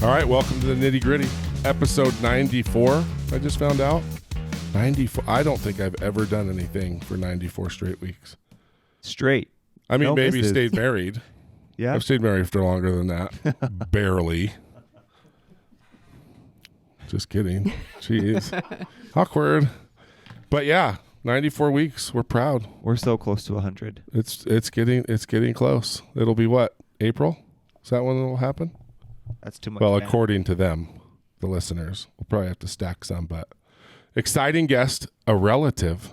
All right, welcome to the Nitty Gritty, episode 94. I just found out 94. I don't think I've ever done anything for 94 straight weeks. Straight. I mean, No maybe misses. stayed married. Yeah. I've stayed married for longer than that. Barely. Just kidding. Jeez. Awkward. But yeah, 94 weeks. We're proud. We're so close to 100. It's getting close. It'll be what? April? Is that when it'll happen? That's too much. Well, man. according to them, the listeners. We'll probably have to stack some, but exciting guest, a relative,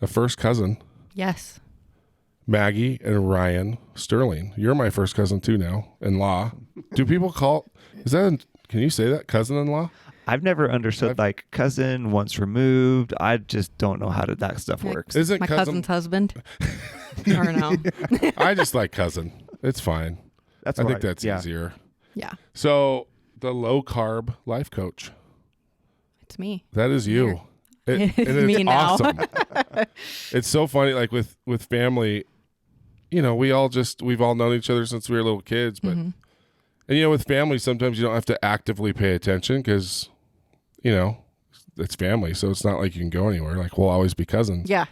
a first cousin. Yes. Maggie and Ryan Sterling. You're my first cousin too now, in-law. Do people call, can you say that, cousin-in-law? I've never understood like cousin once removed. I just don't know how that stuff works. Isn't My cousin's husband? Or no? I just like cousin. It's fine. I think that's yeah. easier. Yeah. So the low carb life coach. It's me. That is you. It's and me it's now. awesome. It's so funny, like with family, you know, we've all known each other since we were little kids, but and you know, with family, sometimes you don't have to actively pay attention because, you know, it's family, so it's not like you can go anywhere. Like we'll always be cousins. Yeah.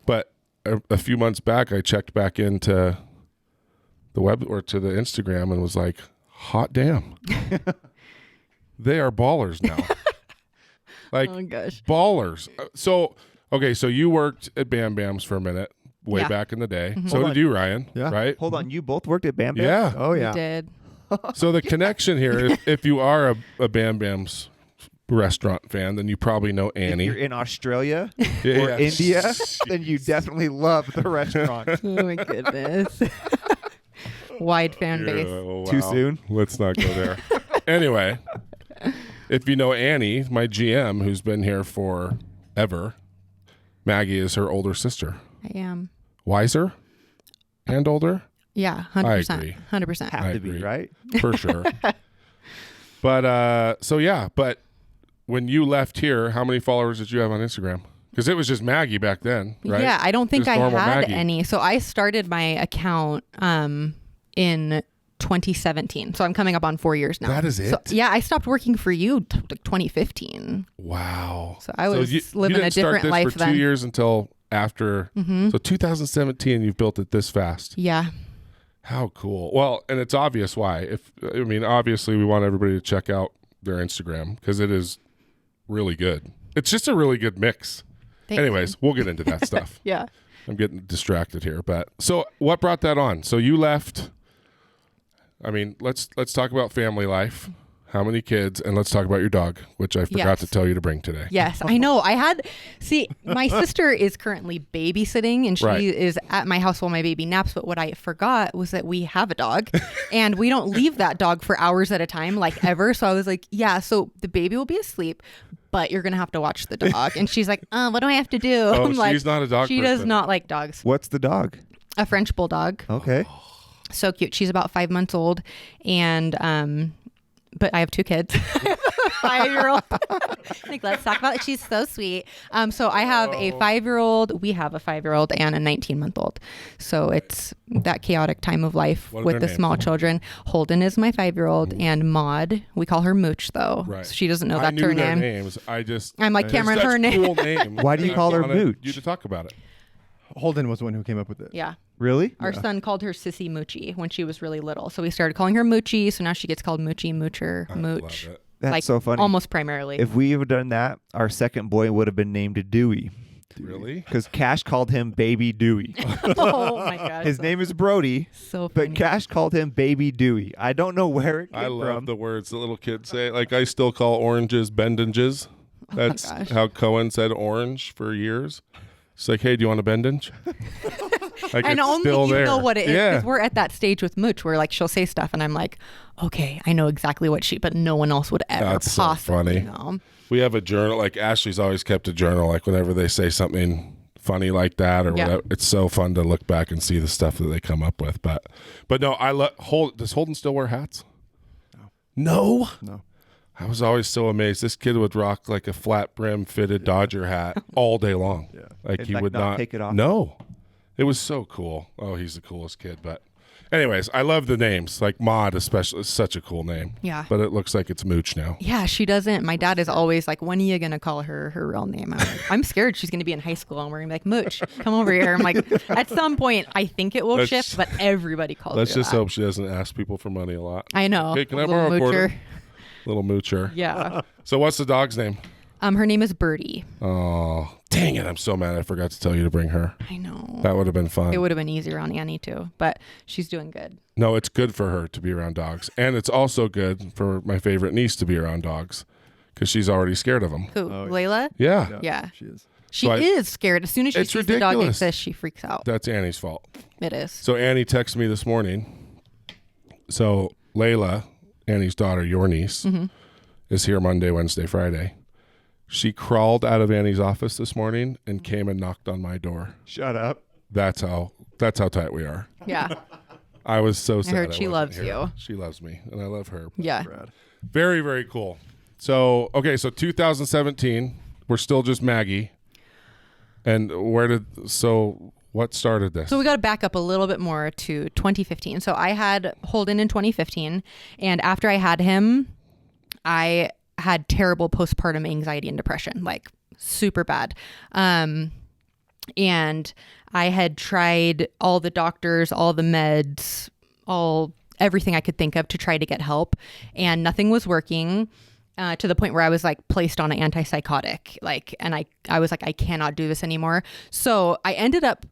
But a few months back, I checked back into the web or to the Instagram and was like, hot damn. They are ballers now. Like Oh gosh. ballers. So you worked at Bam Bam's for a minute way Yeah. back in the day. Mm-hmm. So Hold did on. you, Ryan. Yeah. Right? Hold on, you both worked at Bam Bam? Yeah. Oh, yeah. We did. So the connection here, if you are a Bam Bam's restaurant fan, then you probably know If Annie. you're in Australia Yeah, or yeah. India, then you definitely love the restaurant. Oh my goodness. Wide fan base. Oh, Too soon? Let's not go there. Anyway, if you know Annie, my GM, who's been here forever, Maggie is her older sister. I am. Wiser and older? Yeah. 100%. I agree. 100%. Have I to agree. be, right? For sure. But when you left here, how many followers did you have on Instagram? Because it was just Maggie back then, right? Yeah. I don't think Just I normal had Maggie. any. So I started my account in 2017. So I'm coming up on 4 years now. That is it? So, yeah. I stopped working for you like 2015. Wow. So I was you living didn't a different start this life for then. 2 years until after. So 2017, you've built it this fast. Yeah. How cool. Well, and it's obvious why. Obviously we want everybody to check out their Instagram because it is really good. It's just a really good mix. Thank Anyways, we'll get into that stuff. Yeah. I'm getting distracted here, but so what brought that on? So you left. I mean, let's talk about family life. How many kids? And let's talk about your dog, which I forgot Yes. to tell you to bring today. Yes, I know. My sister is currently babysitting and she Right. is at my house while my baby naps. But what I forgot was that we have a dog and we don't leave that dog for hours at a time, like ever. So I was like, yeah, so the baby will be asleep, but you're going to have to watch the dog. And she's like, what do I have to do? Oh, I'm like, she's not a dog She does person. not like dogs. What's the dog? A French bulldog. Okay. So cute. She's about 5 months old. And, but I have 2 kids. 5-year-old. Like, let's talk about it. She's so sweet. So I have a 5-year-old. We have a 5-year-old and a 19-month-old. So it's that chaotic time of life What are with their the names? small children. Holden is my 5-year-old and Maud, we call her Mooch though. Right. So she doesn't know I that's knew her their name. names. I'm like, Cameron, Such her name. cool name. Why do you I call her wanted Mooch? You to talk about it. Holden was the one who came up with it. Yeah. Really? Our son called her Sissy Moochie when she was really little. So we started calling her Moochie. So now she gets called Moochie, Moocher, I Mooch. love it. That's like so funny. almost primarily. If we had done that, our second boy would have been named Dewey. Really? Because Cash called him Baby Dewey. Oh my God. His name is Brody, So funny. but Cash called him Baby Dewey. I don't know where it came I love from. the words that little kids say. Like I still call oranges bendinges. That's gosh. how Cohen said orange for years. It's like, hey, do you want a bendinge? Like And it's only still you there. know what it is. Yeah. Because we're at that stage with Mooch where like she'll say stuff and I'm like, okay, I know exactly what but no one else would ever That's so possibly funny. know. We have a journal. Like Ashley's always kept a journal. Like whenever they say something funny like that or Yeah. whatever, it's so fun to look back and see the stuff that they come up with. But no, does Holden still wear hats? No. No. I was always so amazed. This kid would rock like a flat brim fitted Dodger hat all day long. Yeah. Like And, he like, would not not take it off? No. It was so cool. Oh, he's the coolest kid. But Anyways, I love the names. Like Maud, especially, is such a cool name. Yeah. But it looks like it's Mooch now. Yeah, she doesn't. My dad is always like, when are you going to call her real name? I'm scared she's going to be in high school and we're going to be like, Mooch, come over here. I'm like, at some point, I think it will shift, but everybody calls her Let's just that. hope she doesn't ask people for money a lot. I know. Hey, can I Little borrow a quarter? moocher. Little Moocher. Yeah. So what's the dog's name? Her name is Birdie. Oh, dang it. I'm so mad I forgot to tell you to bring her. I know. That would have been fun. It would have been easier on Annie too, but she's doing good. No, it's good for her to be around dogs. And it's also good for my favorite niece to be around dogs because she's already scared of them. Who? Oh, Layla? Yeah. Yeah. She is. She So is scared. As soon as she It's sees the dog ridiculous. exist, she freaks out. That's Annie's fault. It is. So Annie texted me this morning. So Layla, Annie's daughter, your niece, is here Monday, Wednesday, Friday. She crawled out of Annie's office this morning and came and knocked on my door. Shut up. That's how tight we are. Yeah. I was so sad. heard she wasn't loves here. you. She loves me, and I love her. Yeah. Brad. Very, very cool. So, okay, so 2017, we're still just Maggie. And what started this? So we got to back up a little bit more to 2015. So I had Holden in 2015, and after I had him, I had terrible postpartum anxiety and depression, like super bad. And I had tried all the doctors, all the meds, everything I could think of to try to get help, and nothing was working. To the point where I was like placed on an antipsychotic, and I was like, I cannot do this anymore. So I ended up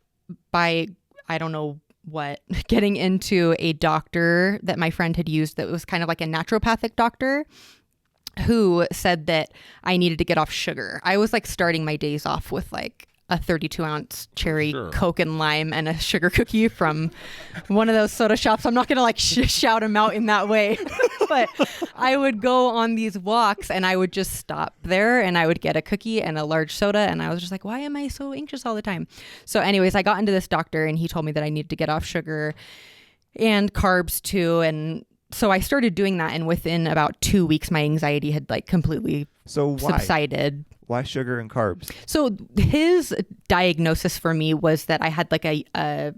by, I don't know what, getting into a doctor that my friend had used that was kind of like a naturopathic doctor who said that I needed to get off sugar. I was like starting my days off with like a 32-ounce cherry Coke and lime and a sugar cookie from one of those soda shops. I'm not going to like shout them out in that way, but I would go on these walks and I would just stop there and I would get a cookie and a large soda. And I was just like, why am I so anxious all the time? So anyways, I got into this doctor and he told me that I needed to get off sugar and carbs too. And so I started doing that. And within about 2 weeks, my anxiety had like completely subsided. Why sugar and carbs? So his diagnosis for me was that I had like a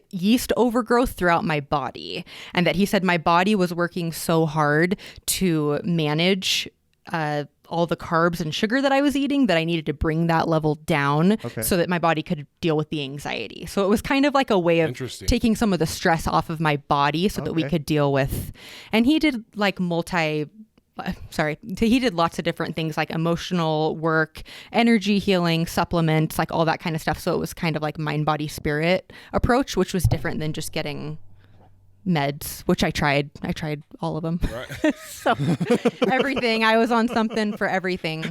yeast overgrowth throughout my body, and that he said my body was working so hard to manage all the carbs and sugar that I was eating that I needed to bring that level down so that my body could deal with the anxiety. So it was kind of like a way of taking some of the stress off of my body so that we could deal with. And he did like he did lots of different things like emotional work, energy healing, supplements, like all that kind of stuff. So it was kind of like mind, body, spirit approach, which was different than just getting meds, which I tried all of them. Right. So everything, I was on something for everything.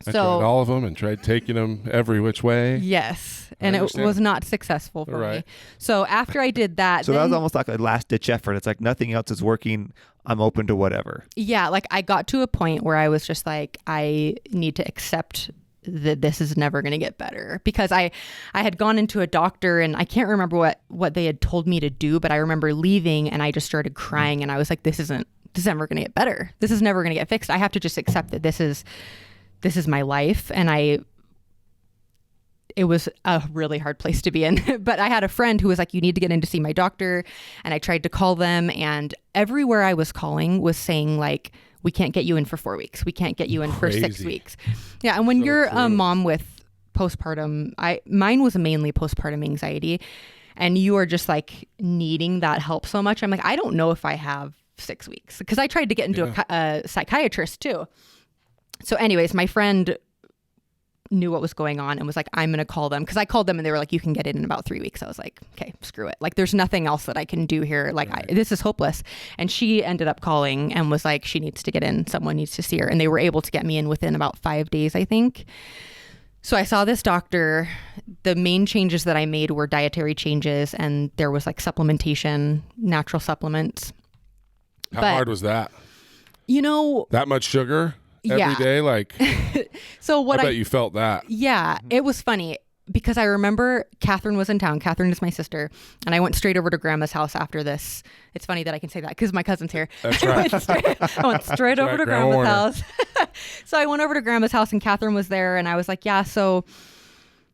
I tried all of them and tried taking them every which way. Yes. And it was not successful for me. So after I did that. So that was almost like a last ditch effort. It's like nothing else is working. I'm open to whatever. Yeah. Like I got to a point where I was just like, I need to accept that this is never going to get better, because I had gone into a doctor and I can't remember what they had told me to do, but I remember leaving and I just started crying and I was like, this is never going to get better. This is never going to get fixed. I have to just accept that this is my life. And it was a really hard place to be in. But I had a friend who was like, you need to get in to see my doctor. And I tried to call them, and everywhere I was calling was saying like, we can't get you in for 4 weeks. We can't get you in for 6 weeks. Yeah. And when you're a mom with postpartum, mine was mainly postpartum anxiety, and you are just like needing that help so much. I'm like, I don't know if I have 6 weeks, because I tried to get into a psychiatrist too. So anyways, my friend knew what was going on and was like, I'm going to call them. Because I called them and they were like, you can get it in about 3 weeks. I was like, okay, screw it. Like, there's nothing else that I can do here. Like, this is hopeless. And she ended up calling and was like, she needs to get in. Someone needs to see her. And they were able to get me in within about 5 days, I think. So I saw this doctor. The main changes that I made were dietary changes, and there was like supplementation, natural supplements. How hard was that? That much sugar? Every day, like. So I bet you felt that. Yeah, it was funny because I remember Catherine was in town. Catherine is my sister, and I went straight over to Grandma's house after this. It's funny that I can say that because my cousin's here. That's right. I went straight over to Grandma's house. So I went over to Grandma's house, and Catherine was there, and I was like, "Yeah, so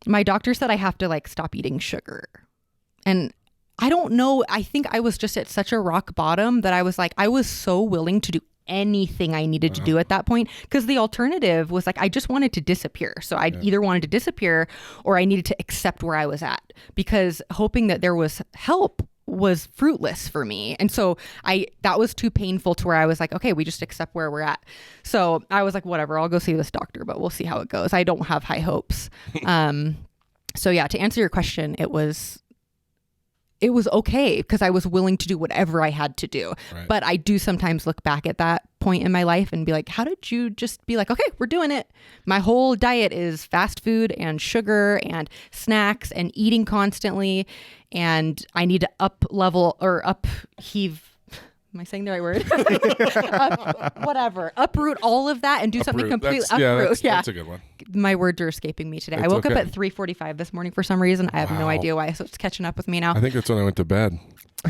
my doctor said I have to like stop eating sugar," and I don't know. I think I was just at such a rock bottom that I was like, I was so willing to do anything I needed to do at that point, because the alternative was like, I just wanted to disappear. So I either wanted to disappear or I needed to accept where I was at, because hoping that there was help was fruitless for me. And so that was too painful to where I was like, okay, we just accept where we're at. So I was like, whatever, I'll go see this doctor, but we'll see how it goes. I don't have high hopes. So yeah, to answer your question, it was okay because I was willing to do whatever I had to do. Right. But I do sometimes look back at that point in my life and be like, how did you just be like, okay, we're doing it. My whole diet is fast food and sugar and snacks and eating constantly. And I need to upheave. Am I saying the right word? Uproot all of that and do something completely. That's a good one. My words are escaping me today. It's I woke up okay. at 3:45 this morning for some reason. I have no idea why, so it's catching up with me now. I think that's when I went to bed.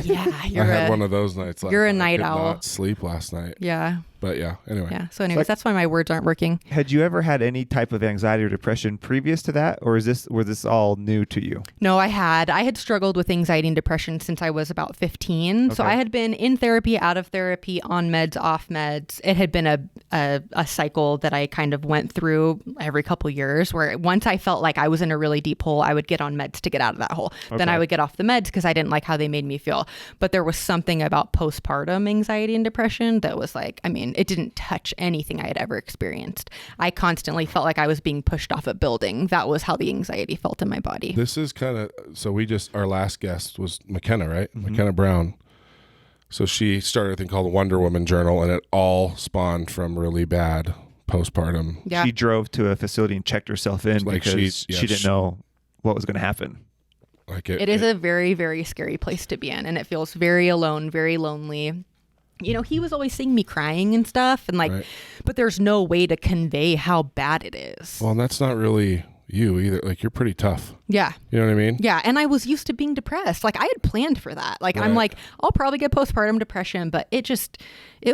Yeah, I had one of those nights last night. You're a night owl. I could not sleep last night. Yeah. But yeah, anyway. Yeah. So anyways, that's why my words aren't working. Had you ever had any type of anxiety or depression previous to that, or was this all new to you? No, I had struggled with anxiety and depression since I was about 15. Okay. So I had been in therapy, out of therapy, on meds, off meds. It had been a cycle that I kind of went through every couple years, where once I felt like I was in a really deep hole, I would get on meds to get out of that hole. Okay. Then I would get off the meds because I didn't like how they made me feel. But there was something about postpartum anxiety and depression that was like, I mean, it didn't touch anything I had ever experienced. I constantly felt like I was being pushed off a building. That was how the anxiety felt in my body. This is kind of, our last guest was McKenna, right? Mm-hmm. McKenna Brown. So she started a thing called the Wonder Woman Journal, and it all spawned from really bad postpartum. Yeah. She drove to a facility and checked herself in because she didn't know what was going to happen. Like it is a very, very scary place to be in, and it feels very alone, very lonely. You know, he was always seeing me crying and stuff, and like, right. But there's no way to convey how bad it is. Well, and that's not really you either. Like, you're pretty tough. Yeah. You know what I mean? Yeah. And I was used to being depressed. Like, I had planned for that. Like, right. I'm like, I'll probably get postpartum depression, but it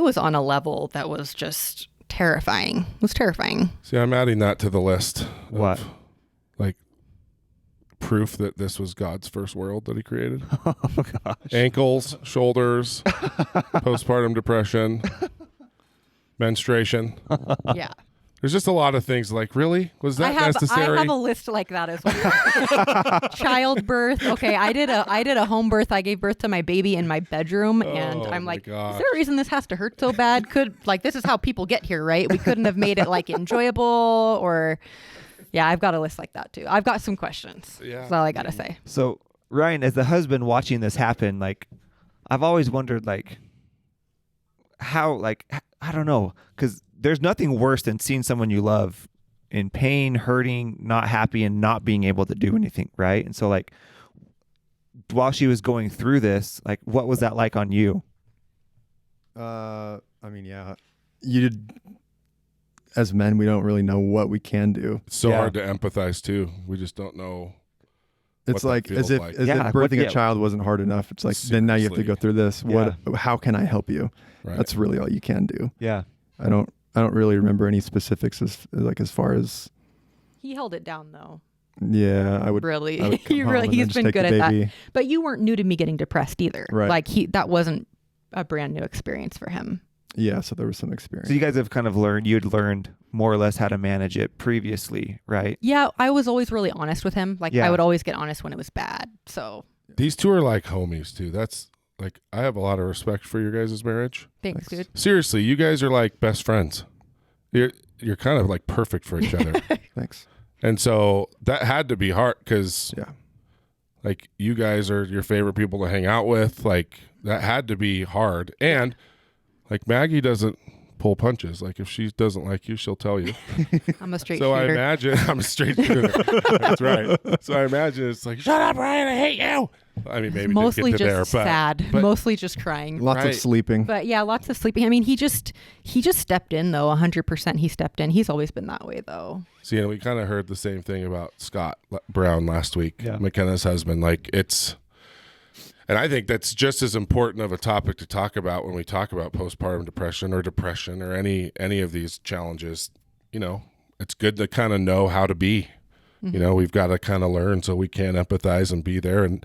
was on a level that was just terrifying. It was terrifying. See, I'm adding that to the list. What? Like, proof that this was God's first world that he created. Oh gosh. Ankles, shoulders, postpartum depression, menstruation. Yeah. There's just a lot of things like, really? Was that necessary? I have a list like that as well. Childbirth. Okay, I did a home birth. I gave birth to my baby in my bedroom, and I'm like, gosh. Is there a reason this has to hurt so bad? This is how people get here, right? We couldn't have made it like enjoyable or... Yeah, I've got a list like that too. I've got some questions. Yeah. That's all I got to say. So, Ryan, as the husband watching this happen, like, I've always wondered, like, how, like, I don't know, because there's nothing worse than seeing someone you love in pain, hurting, not happy, and not being able to do anything, right? And so, like, while she was going through this, like, what was that like on you? I mean, yeah, as men, we don't really know what we can do. It's so hard to empathize too. We just don't know. It's like as if birthing a child wasn't hard enough. It's like, then now you have to go through this. Yeah. How can I help you? Right. That's really all you can do. Yeah. I don't really remember any specifics as far as. He held it down though. Yeah, I would really. He's been good at that. But you weren't new to me getting depressed either. Right. Like that wasn't a brand new experience for him. Yeah, so there was some experience. So you guys have kind of you'd learned more or less how to manage it previously, right? Yeah, I was always really honest with him. Like, I would always get honest when it was bad. So these two are like homies too. That's like, I have a lot of respect for your guys' marriage. Thanks, dude. Seriously, you guys are like best friends. You're kind of like perfect for each other. Thanks. And so that had to be hard because like, you guys are your favorite people to hang out with. Like, that had to be hard. And like, Maggie doesn't pull punches. Like, if she doesn't like you, she'll tell you. I'm a straight shooter. I imagine I'm a straight shooter. That's right. So I imagine it's like, shut up, Ryan, I hate you. I mean, maybe mostly get to just there, sad, mostly just crying. Lots of sleeping. But yeah, lots of sleeping. I mean, he just stepped in though. 100% he stepped in. He's always been that way though. See, and we kind of heard the same thing about Scott Brown last week, McKenna's husband. Like, and I think that's just as important of a topic to talk about when we talk about postpartum depression or any of these challenges. You know, it's good to kind of know how to be. Mm-hmm. You know, we've got to kind of learn so we can empathize and be there. And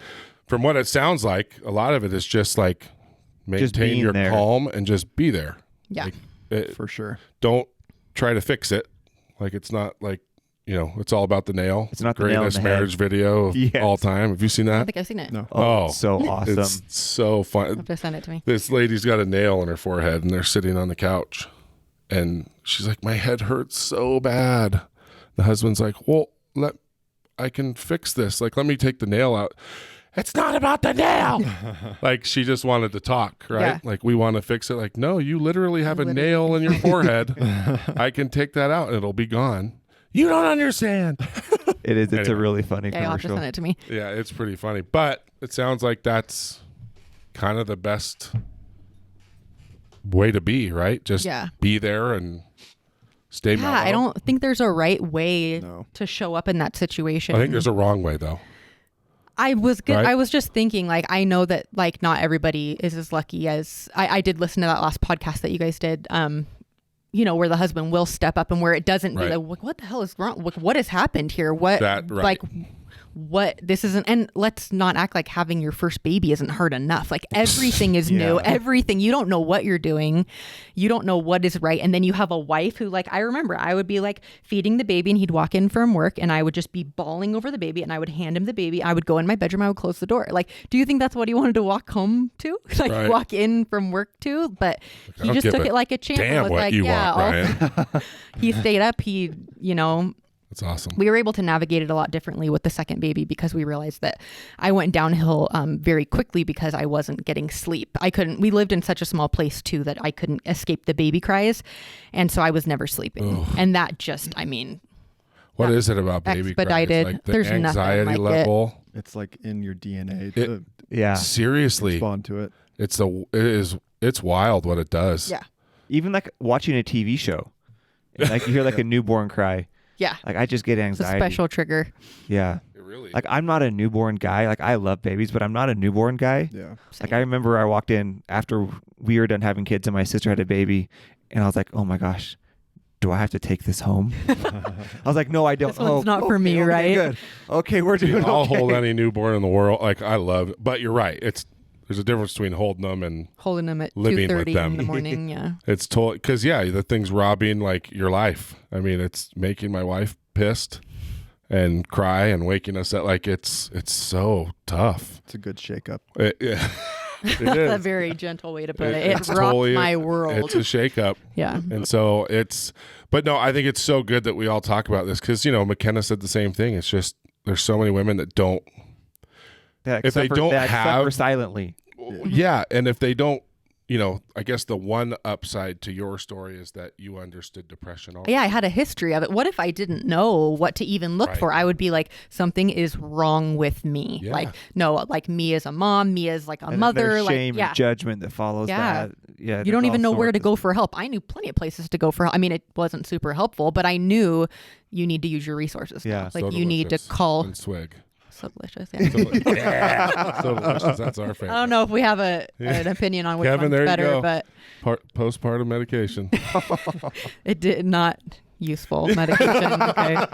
from what it sounds like, a lot of it is just like maintain your calm and just be there. Yeah, for sure. Don't try to fix it. Like it's not like, it's all about the nail. It's not the greatest nail in the marriage video of all time. Have you seen that? I don't think I've seen it. No. Oh, so awesome. It's so fun. You have to send it to me. This lady's got a nail in her forehead and they're sitting on the couch and she's like, my head hurts so bad. The husband's like, well, I can fix this. Like, let me take the nail out. It's not about the nail. Like, she just wanted to talk, right? Yeah. Like, we want to fix it. Like, no, you literally have a nail in your forehead. I can take that out and it'll be gone. You don't understand. It is. It's a really funny You'll have to commercial. send it to me. Yeah, it's pretty funny. But it sounds like that's kind of the best way to be, right? Just be there and stay mellow. I don't think there's a right way to show up in that situation. I think there's a wrong way, though. I was Right? I was just thinking, like, I know that, like, not everybody is as lucky as I did listen to that last podcast that you guys did. Where the husband will step up and where it doesn't be like, what the hell is wrong? What has happened here? What this isn't, and let's not act like having your first baby isn't hard enough. Like, everything is new, everything. You don't know what you're doing. You don't know what is right. And then you have a wife who, like, I remember I would be like feeding the baby and he'd walk in from work and I would just be bawling over the baby and I would hand him the baby. I would go in my bedroom. I would close the door. Like, do you think that's what he wanted to walk home to? Like, walk in from work to? But he just took it like a champ. Damn, was what like, you want, Ryan. He stayed up. He, That's awesome. we were able to navigate it a lot differently with the second baby because we realized that I went downhill very quickly because I wasn't getting sleep. We lived in such a small place too that I couldn't escape the baby cries. And so I was never sleeping. And that just, what is it about baby expedited. cries? Like the There's anxiety nothing like level. It's like in your DNA. Seriously. Respond to it. It's wild what it does. Yeah. Even like watching a TV show, like you hear like a newborn cry. Yeah. Like I just get anxiety. It's a special trigger. Yeah. It really. Like I'm not a newborn guy. Like I love babies, but I'm not a newborn guy. Yeah. Like I remember I walked in after we were done having kids and my sister had a baby and I was like, oh my gosh, do I have to take this home? I was like, no, I don't. This one's not for me, right? Good. Okay, we're doing I'll okay. hold any newborn in the world. Like I love it. But you're right. There's a difference between holding them and holding them at living with 2:30 them. in the morning. Yeah. It's totally because the thing's robbing like your life. I mean, it's making my wife pissed and cry and waking us up. Like it's so tough. It's a good shakeup. It That's is. a very gentle way to put it. It It's rocked totally my world. It's a shakeup. Yeah. And so but no, I think it's so good that we all talk about this because, McKenna said the same thing. It's just, there's so many women that don't, if they don't suffer silently. Yeah. And if they don't, I guess the one upside to your story is that you understood depression. Also. Yeah, I had a history of it. What if I didn't know what to even look for? I would be like, something is wrong with me. Yeah. Like, no, like me as a mom, me as like a And mother. there's like, shame and judgment that follows that. Yeah. You don't even know where to go for help. I knew plenty of places to go for help. I mean, it wasn't super helpful, but I knew you need to use your resources. Yeah. Now. Like So you need to delicious. call. And swig. So delicious. Yeah. So delicious. That's our favorite. I don't know if we have an opinion on which Kevin, one's there you better, go. but Postpartum medication. it did not useful medication. Okay.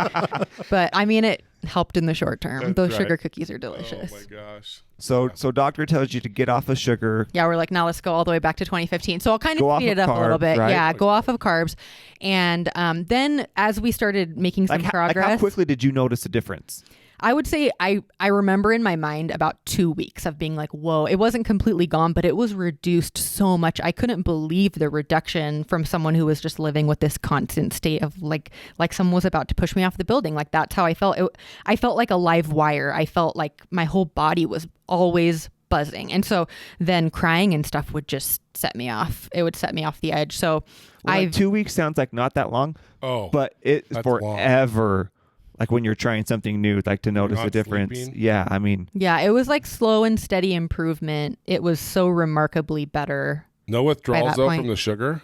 But I mean, it helped in the short term. That's Those right. sugar cookies are delicious. Oh my gosh. So doctor tells you to get off of sugar. Yeah, we're like, now let's go all the way back to 2015. So I'll kind Go of off speed it of up a little carbs, bit. right? Yeah, go off of carbs. And then as we started making some progress. Like how quickly did you notice a difference? I would say I remember in my mind about 2 weeks of being like, whoa, it wasn't completely gone, but it was reduced so much. I couldn't believe the reduction from someone who was just living with this constant state of like someone was about to push me off the building. Like that's how I felt. I felt like a live wire. I felt like my whole body was always buzzing. And so then crying and stuff would just set me off. It would set me off the edge. So Like 2 weeks sounds like not that long. Oh, but it's that's forever. long. Like when you're trying something new, like to notice a difference. Sleeping? Yeah, I mean. Yeah, it was like slow and steady improvement. It was so remarkably better. No withdrawals though point. from the sugar?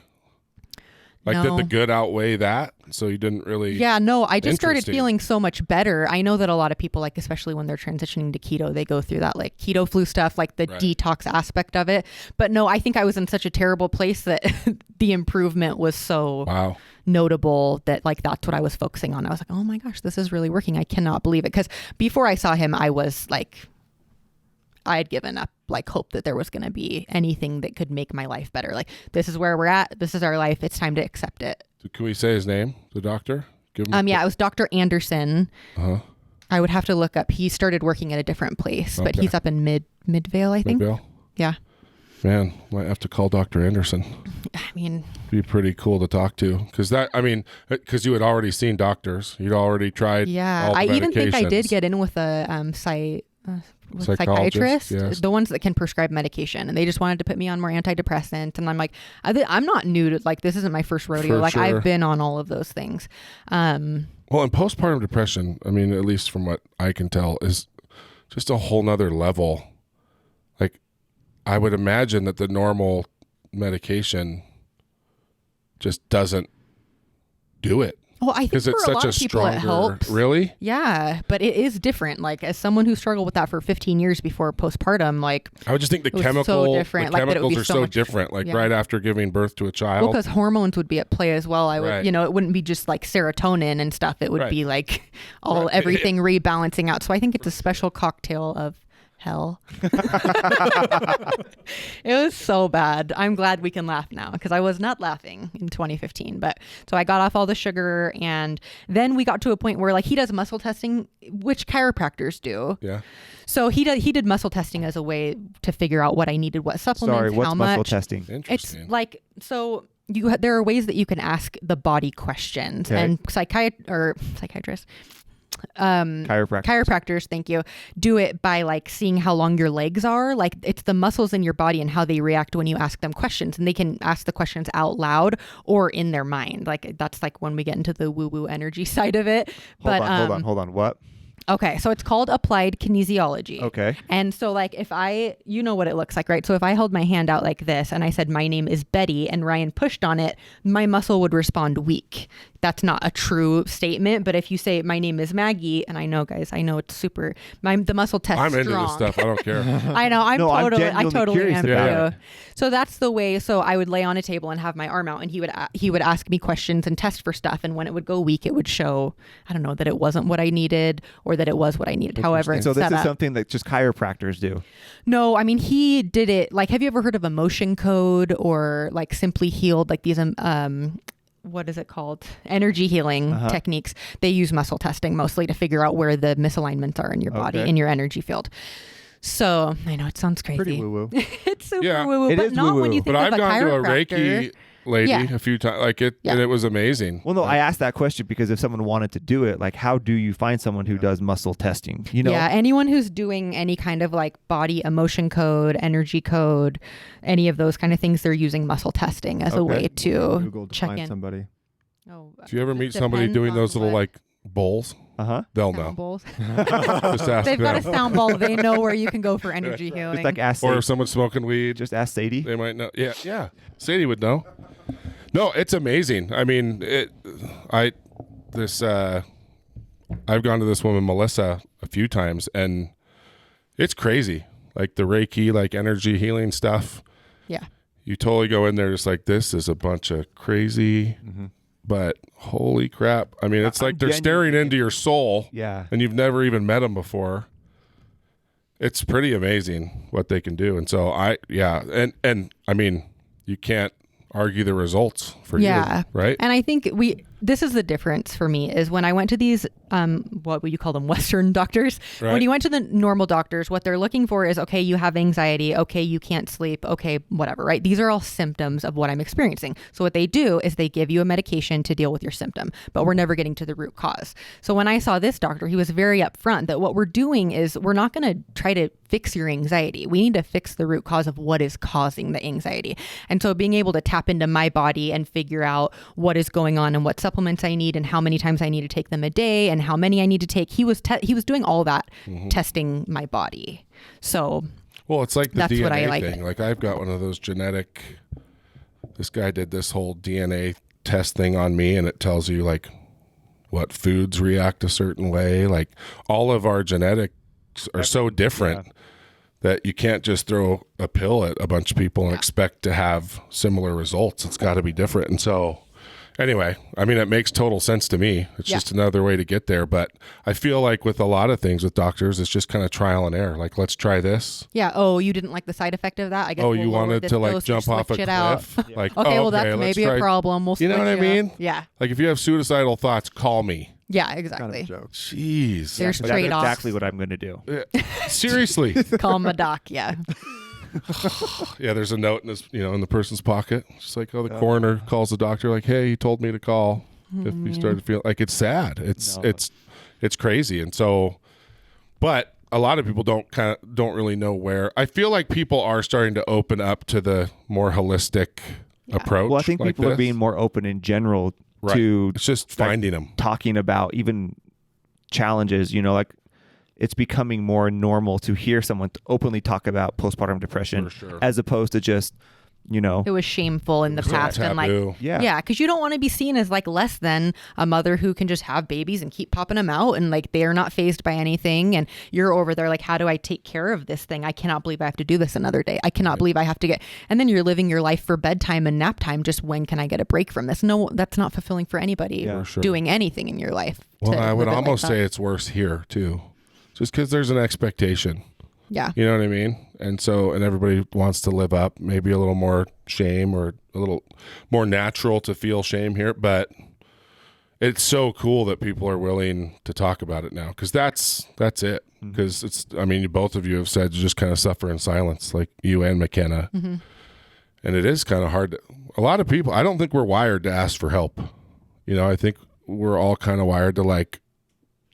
Like No. did the good outweigh that? So you didn't really Yeah, no, I just started Interesting. feeling so much better. I know that a lot of people, like especially when they're transitioning to keto, they go through that like keto flu stuff, like the detox aspect of it. But no, I think I was in such a terrible place that the improvement was so notable that like that's what I was focusing on. I was like, oh my gosh, this is really working. I cannot believe it. Because before I saw him, I was like, I had given up like hope that there was going to be anything that could make my life better. Like, this is where we're at. This is our life. It's time to accept it. Can we say his name, the doctor? Give him Yeah, it was Dr. Anderson. Uh-huh. I would have to look up. He started working at a different place, but he's up in Midvale, I think. Midvale? Yeah. Man, might have to call Dr. Anderson. I mean, be pretty cool to talk to, because you had already seen doctors. You'd already tried. Yeah, all the I even think I medications. did get in with a psychiatrist, yes. the ones that can prescribe medication, and they just wanted to put me on more antidepressants. And I'm like, I'm not new to, like, this isn't my first rodeo. For like, sure. I've been on all of those things. Well, and postpartum depression, I mean, at least from what I can tell, is just a whole nother level. Like, I would imagine that the normal medication just doesn't do it. Well, I think because for it's a lot such a of people it stronger. helps. Really? Yeah, but it is different. Like, as someone who struggled with that for 15 years before postpartum, like, I would just think the it was so different. the Like, that it would chemicals be are so so much different. Like yeah. right after giving birth to a child. well, because hormones would be at play as well. I would, Right. it wouldn't be just like serotonin and stuff. It would Right. be like all Right. everything rebalancing out. So I think it's a special cocktail of hell. It was so bad. I'm glad we can laugh now, because I was not laughing in 2015. But so I got off all the sugar, and then we got to a point where, like, he does muscle testing, which chiropractors do. Yeah. So he did muscle testing as a way to figure out what I needed, what supplements, Sorry, what's how muscle much. testing? It's Interesting. like, so there are ways that you can ask the body questions, Okay. and psychiatrists, chiropractors, thank you, do it by like seeing how long your legs are. Like, it's the muscles in your body and how they react when you ask them questions, and they can ask the questions out loud or in their mind. Like, that's like when we get into the woo-woo energy side of it. Hold on. What? Okay, so it's called applied kinesiology. Okay. And so, like, you know what it looks like, right? So if I held my hand out like this and I said, my name is Betty, and Ryan pushed on it, my muscle would respond weak. That's not a true statement. But if you say, my name is Maggie, and I know, guys, it's super, the muscle test I'm strong. into this stuff. I don't care. I know. I genuinely totally curious am about too. So that's the way. So I would lay on a table and have my arm out, and he would ask me questions and test for stuff. And when it would go weak, it would show, I don't know, that it wasn't what I needed or that it was what I needed. However, it's so this set is up. something that just chiropractors do. No, I mean, he did it. Like, have you ever heard of emotion code or like Simply Healed? Like these what is it called? Energy healing techniques. They use muscle testing mostly to figure out where the misalignments are in your body, in your energy field. So I know it sounds crazy. Pretty woo-woo. It's super Yeah. woo-woo, It but is not woo-woo. when you think But of I've a gone to a chiropractor. Reiki lady Yeah. a few times, Yeah. and it was amazing. Well, no, I asked that question because if someone wanted to do it, like, how do you find someone who does muscle testing? You know? Yeah, anyone who's doing any kind of like body emotion code, energy code, any of those kind of things, they're using muscle testing as a way to Google to check find in. somebody. Oh, Do you ever meet somebody depends doing on those little what like bowls? They'll sound know. bowls. Just ask They've got a them. sound ball. They know where you can go for energy healing. Just like ask Or Sadie. if someone's smoking weed, Just ask Sadie. they might know. Yeah. Sadie would know. No, it's amazing. I mean, I've gone to this woman, Melissa, a few times, and it's crazy. Like the Reiki, like energy healing stuff. Yeah. You totally go in there just like, this is a bunch of crazy, but holy crap. I mean, it's like they're staring into your soul. Yeah. And you've never even met them before. It's pretty amazing what they can do. And so and I mean, you can't argue the results for you, right? And I think this is the difference for me is when I went to these, what would you call them? Western doctors. Right. When you went to the normal doctors, what they're looking for is, okay, you have anxiety. Okay, you can't sleep. Okay, whatever, right? These are all symptoms of what I'm experiencing. So what they do is they give you a medication to deal with your symptom, but we're never getting to the root cause. So when I saw this doctor, he was very upfront that what we're doing is we're not going to try to fix your anxiety. We need to fix the root cause of what is causing the anxiety. And so being able to tap into my body and figure out what is going on and what supplements I need and how many times I need to take them a day and how many I need to take. He was doing all that, testing my body. So well, it's like the that's DNA what I like. thing. Like I've got one of those this guy did this whole DNA test thing on me, and it tells you like what foods react a certain way. Like all of our genetics are so different that you can't just throw a pill at a bunch of people and expect to have similar results. It's got to be different. And so Anyway, I mean, it makes total sense to me. It's just another way to get there. But I feel like with a lot of things with doctors, it's just kind of trial and error. Like, let's try this. Yeah. Oh, you didn't like the side effect of that? I guess. Oh, you wanted to like jump off a cliff? Like, okay, well, that's maybe a problem. We'll you know what I mean? Yeah. Like, if you have suicidal thoughts, call me. Yeah, exactly. Kind of Jeez. There's That's trade-offs. exactly what I'm going to do. Seriously. Call my doc. Yeah. Yeah, there's a note in his, in the person's pocket. It's like, the coroner calls the doctor, like, hey, he told me to call if you started feeling like it's sad. It's crazy, and so, but a lot of people don't really know where. I feel like people are starting to open up to the more holistic approach. Well, I think people are being more open in general to it's just finding them, talking about even challenges. Like. It's becoming more normal to hear someone openly talk about postpartum depression as opposed to just, It was shameful in the past. And like, because you don't want to be seen as like less than a mother who can just have babies and keep popping them out and like they are not fazed by anything. And you're over there like, how do I take care of this thing? I cannot believe I have to do this another day. I cannot believe I have to get, and then you're living your life for bedtime and nap time. Just when can I get a break from this? No, that's not fulfilling for anybody doing anything in your life. Well, I would almost say it's worse here too. Just because there's an expectation. Yeah. You know what I mean? And everybody wants to live up, maybe a little more shame or a little more natural to feel shame here. But it's so cool that people are willing to talk about it now because that's it. Because both of you have said you just kind of suffer in silence, like you and McKenna. Mm-hmm. And it is kind of hard. A lot of people, I don't think we're wired to ask for help. I think we're all kind of wired to like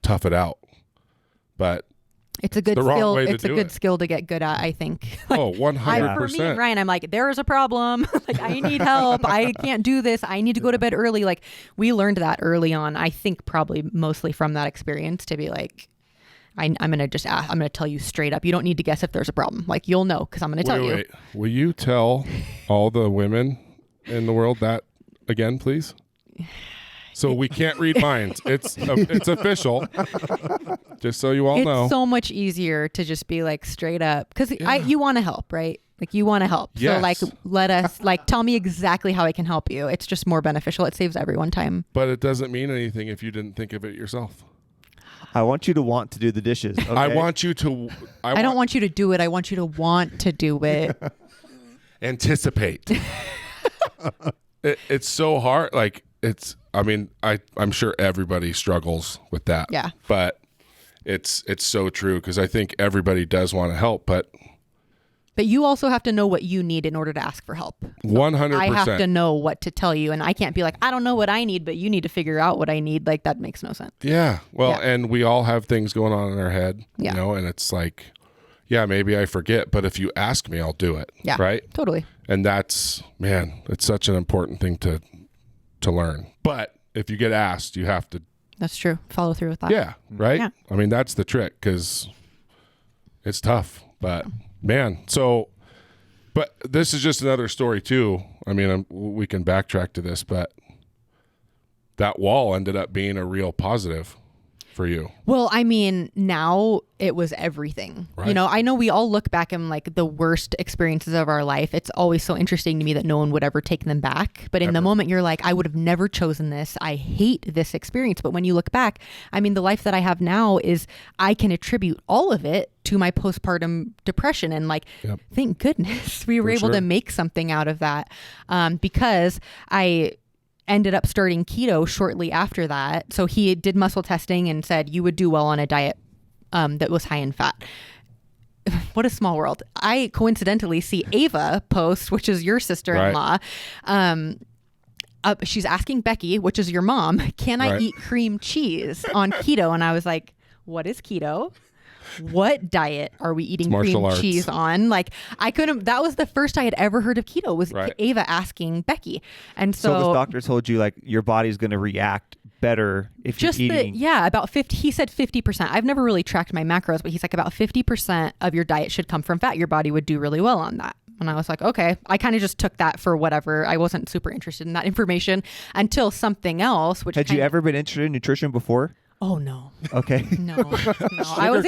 tough it out. But it's a good skill. It's a good skill to get good at, I think. Like, 100%. For me and Ryan, I'm like, there's a problem. Like, I need help. I can't do this. I need to go to bed early. Like, we learned that early on. I think probably mostly from that experience to be like, I'm going to just ask. I'm going to tell you straight up. You don't need to guess if there's a problem. Like, you'll know because I'm going to tell you. Wait. Will you tell all the women in the world that again, please? So we can't read minds. It's official. Just so you all know. It's so much easier to just be like straight up because you want to help, right? Like you want to help. Yes. So like let us tell me exactly how I can help you. It's just more beneficial. It saves everyone time. But it doesn't mean anything if you didn't think of it yourself. I want you to want to do the dishes. Okay? I want you to. I don't want you to do it. I want you to want to do it. Anticipate. It's so hard. Like I'm sure everybody struggles with that. Yeah. But it's so true because I think everybody does want to help, but you also have to know what you need in order to ask for help. 100%. I have to know what to tell you, and I can't be like, I don't know what I need, but you need to figure out what I need. Like that makes no sense. Yeah. Well, and we all have things going on in our head, and it's like, maybe I forget, but if you ask me, I'll do it. Yeah. Right? Totally. And that's, it's such an important thing to learn. But if you get asked, you have to. That's true. Follow through with that. Yeah. Right? Yeah. I mean, that's the trick because it's tough. But man, but this is just another story too. I mean, we can backtrack to this, but that wall ended up being a real positive for you. Well, I mean, now it was everything. Right. I know we all look back and like the worst experiences of our life. It's always so interesting to me that no one would ever take them back. But in the moment, you're like, I would have never chosen this. I hate this experience. But when you look back, I mean, the life that I have now is I can attribute all of it to my postpartum depression. And like, thank goodness we were able to make something out of that because I ended up starting keto shortly after that. So he did muscle testing and said you would do well on a diet that was high in fat. What a small world. I coincidentally see Ava post, which is your sister-in-law. She's asking Becky, which is your mom, can I eat cream cheese on keto? And I was like, what is keto? What diet are we eating cream cheese on? Like I couldn't, that was the first I had ever heard of keto was Ava asking Becky. And so this doctor told you like your body's going to react better if you're eating. About 50, he said 50%. I've never really tracked my macros, but he's like about 50% of your diet should come from fat. Your body would do really well on that. And I was like, okay, I kind of just took that for whatever. I wasn't super interested in that information until something else, which had you ever been interested in nutrition before? Oh no. Okay. No. I was